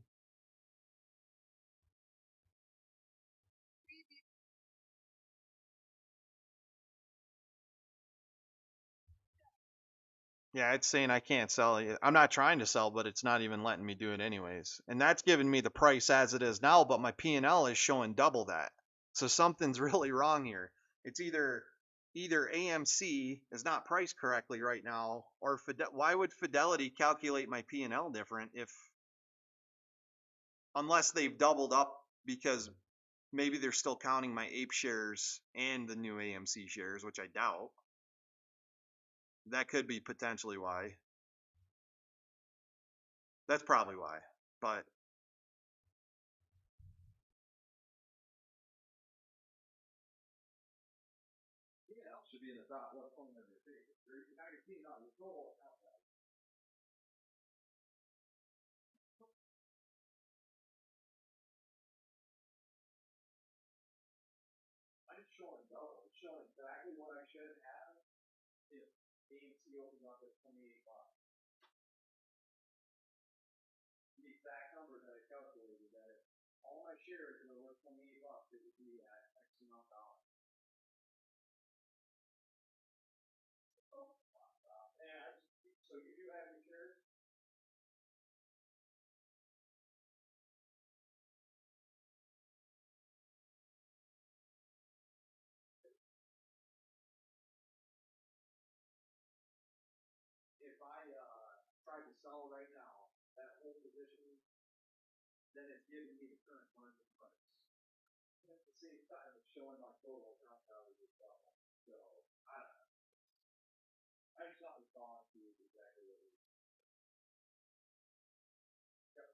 Yeah, it's saying I can't sell it. I'm not trying to sell, but it's not even letting me do it anyways. And that's giving me the price as it is now, but my P&L is showing double that. So something's really wrong here. It's either AMC is not priced correctly right now, or why would Fidelity calculate my P&L different if unless they've doubled up because maybe they're still counting my APE shares and the new AMC shares, which I doubt. That could be potentially why. That's probably why. But should be in the top left corner of your page. Now you're seeing on your total account value. I'm showing double. It's showing exactly what I should have if AMC opens up at 28 bucks. The exact number that I calculated that if all my shares were worth 28 bucks, it would be at X amount of dollars. And so you do have any shares? If I tried to sell right now, that whole position, then it's giving me the current market price. At the same time, it's showing my total account value as well. So I don't know. I just not respond to exactly what it is. Yep.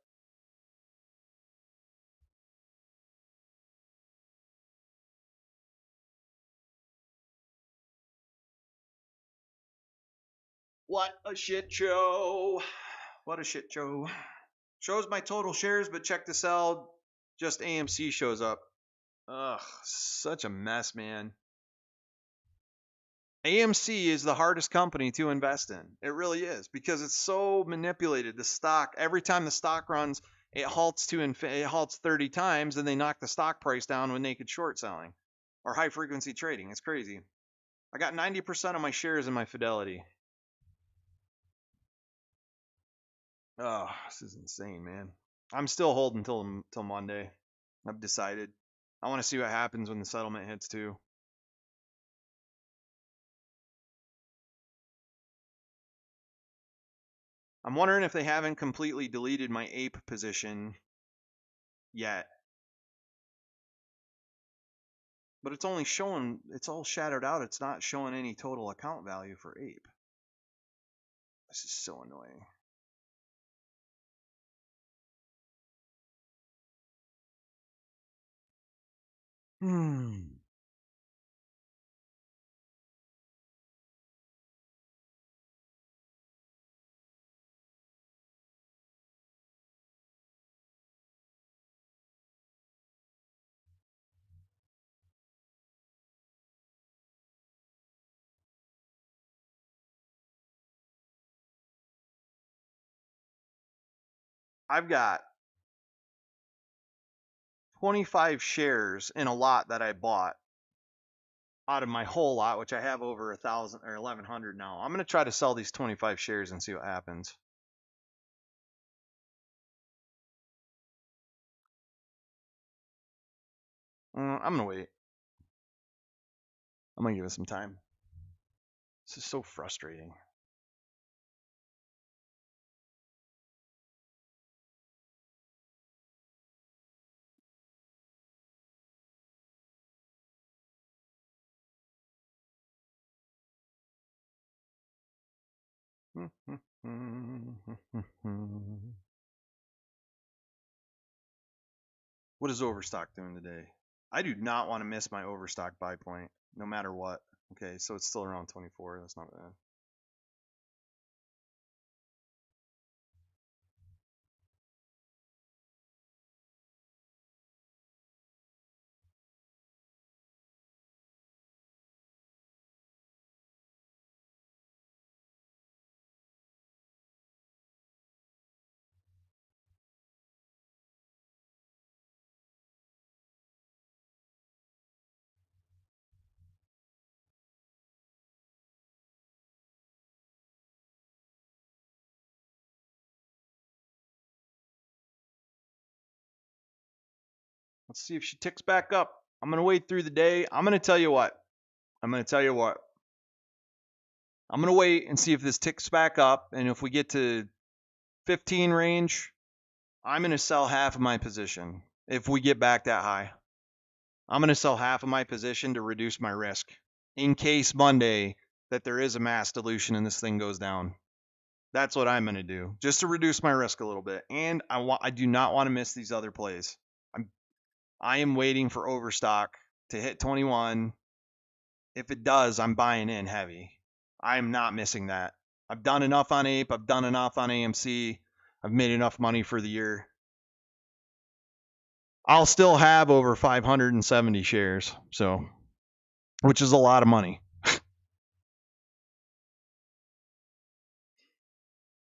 What a shit show! What a shit show! Shows my total shares, but check this out. Just AMC shows up. Ugh, such a mess, man. AMC is the hardest company to invest in. It really is because it's so manipulated. The stock, every time the stock runs, it halts it halts 30 times, and they knock the stock price down with naked short selling or high frequency trading. It's crazy. I got 90% of my shares in my Fidelity. Oh, this is insane, man. I'm still holding till Monday. I've decided. I want to see what happens when the settlement hits too. I'm wondering if they haven't completely deleted my APE position yet. But it's only showing, it's all shadowed out. It's not showing any total account value for APE. This is so annoying. I've got 25 shares in a lot that I bought out of my whole lot, which I have over 1,000 or 1,100 now. I'm going to try to sell these 25 shares and see what happens. I'm going to wait. I'm going to give it some time. This is so frustrating. What is Overstock doing today? I do not want to miss my Overstock buy point, no matter what. Okay, so it's still around 24. That's not bad. Let's see if she ticks back up. I'm going to wait through the day. I'm going to tell you what. I'm going to wait and see if this ticks back up. And if we get to 15 range, I'm going to sell half of my position. If we get back that high, I'm going to sell half of my position to reduce my risk in case Monday that there is a mass dilution and this thing goes down. That's what I'm going to do, just to reduce my risk a little bit. And I do not want to miss these other plays. I am waiting for Overstock to hit 21. If it does, I'm buying in heavy. I am not missing that. I've done enough on APE. I've done enough on AMC. I've made enough money for the year. I'll still have over 570 shares, so, which is a lot of money.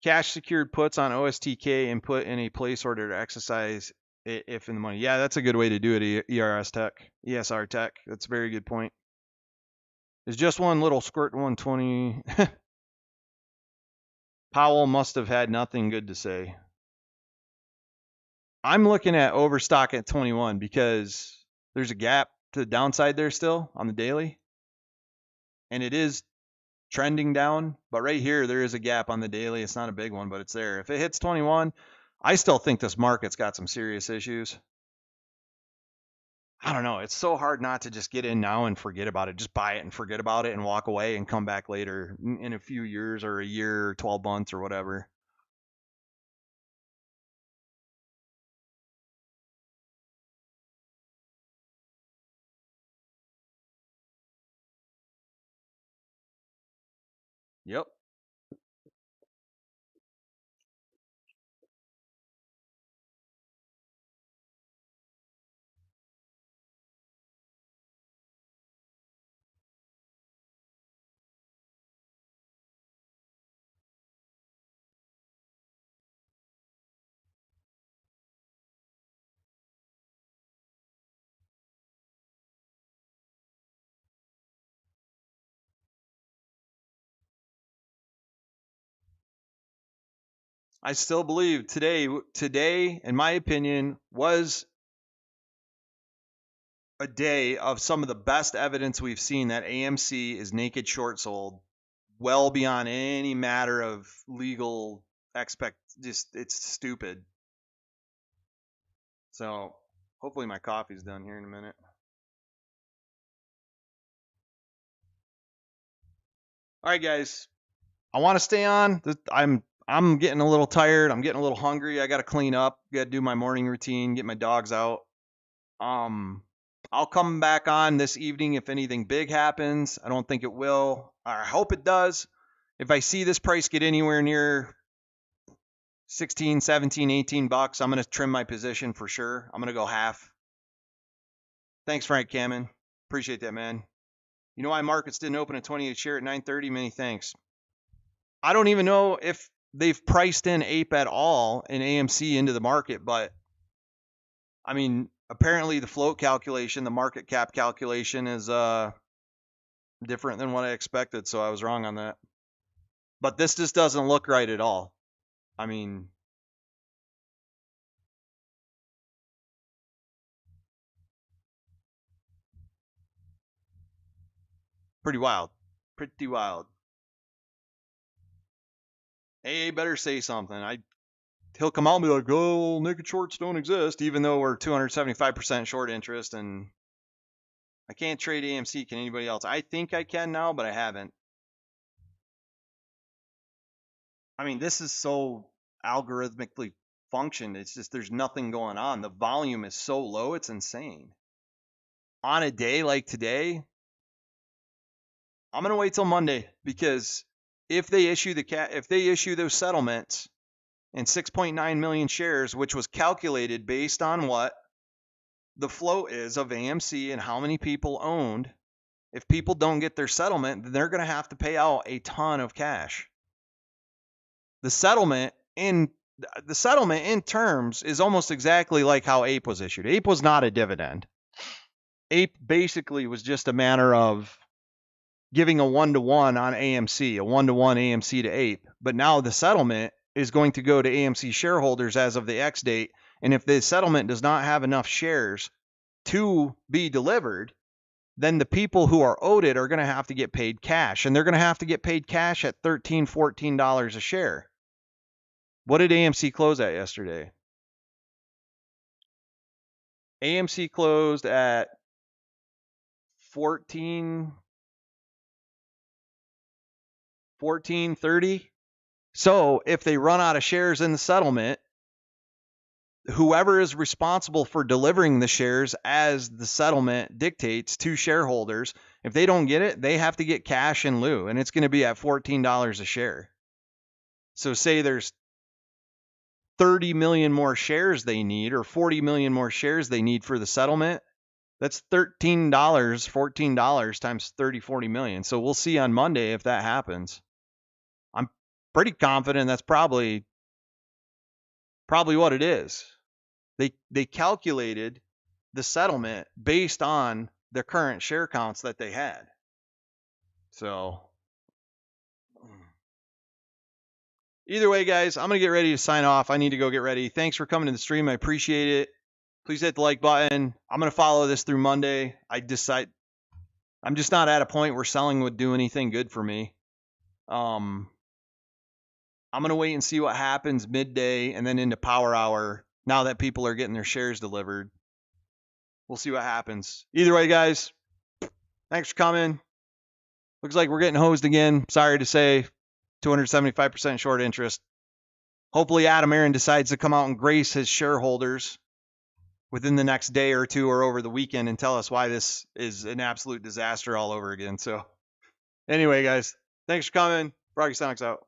Cash secured puts on OSTK and put in a place order to exercise it if in the money. Yeah, that's a good way to do it, ESR Tech. That's a very good point. There's just one little squirt 120. Powell must have had nothing good to say. I'm looking at Overstock at 21 because there's a gap to the downside there still on the daily. And it is trending down, but right here there is a gap on the daily. It's not a big one, but it's there. If it hits 21, I still think this market's got some serious issues. I don't know. It's so hard not to just get in now and forget about it. Just buy it and forget about it and walk away and come back later in a few years or a year or 12 months or whatever. Yep. I still believe today, in my opinion, was a day of some of the best evidence we've seen that AMC is naked short sold well beyond any matter of legal it's stupid. So hopefully my coffee's done here in a minute. All right, guys. I want to stay on. I'm getting a little tired. I'm getting a little hungry. I got to clean up. Got to do my morning routine. Get my dogs out. I'll come back on this evening if anything big happens. I don't think it will. I hope it does. If I see this price get anywhere near 16, 17, 18 bucks, I'm going to trim my position for sure. I'm going to go half. Thanks, Frank Kamen. Appreciate that, man. You know why markets didn't open at 28 share at 9:30? Many thanks. I don't even know if they've priced in APE at all in AMC into the market, but I mean, apparently the float calculation, the market cap calculation is different than what I expected, so I was wrong on that. But this just doesn't look right at all. I mean, pretty wild. Pretty wild. AA better say something. He'll come out and be like, "Oh, naked shorts don't exist," even though we're 275% short interest, and I can't trade AMC. Can anybody else? I think I can now, but I haven't. I mean, this is so algorithmically functioned. It's just there's nothing going on. The volume is so low, it's insane. On a day like today, I'm gonna wait till Monday because if they issue those settlements and 6.9 million shares, which was calculated based on what the float is of AMC and how many people owned, if people don't get their settlement, then they're going to have to pay out a ton of cash. The settlement in terms is almost exactly like how APE was issued. APE was not a dividend. APE basically was just a matter of giving a 1-to-1 on AMC, a 1-to-1 AMC to APE. But now the settlement is going to go to AMC shareholders as of the X date. And if the settlement does not have enough shares to be delivered, then the people who are owed it are going to have to get paid cash. And they're going to have to get paid cash at $13, $14 a share. What did AMC close at yesterday? AMC closed at 14.30. So if they run out of shares in the settlement, whoever is responsible for delivering the shares as the settlement dictates to shareholders, if they don't get it, they have to get cash in lieu, and it's going to be at $14 a share. So say there's 30 million more shares they need, or 40 million more shares they need for the settlement. That's $13, $14 times 30, 40 million. So we'll see on Monday if that happens. I'm pretty confident that's probably what it is. They calculated the settlement based on the current share counts that they had. So either way, guys, I'm going to get ready to sign off. I need to go get ready. Thanks for coming to the stream. I appreciate it. Please hit the like button. I'm going to follow this through Monday. I'm just not at a point where selling would do anything good for me. I'm going to wait and see what happens midday and then into power hour now that people are getting their shares delivered. We'll see what happens. Either way, guys, thanks for coming. Looks like we're getting hosed again. Sorry to say, 275% short interest. Hopefully Adam Aaron decides to come out and grace his shareholders within the next day or two or over the weekend and tell us why this is an absolute disaster all over again. So anyway, guys, thanks for coming. Froggy Sonics out.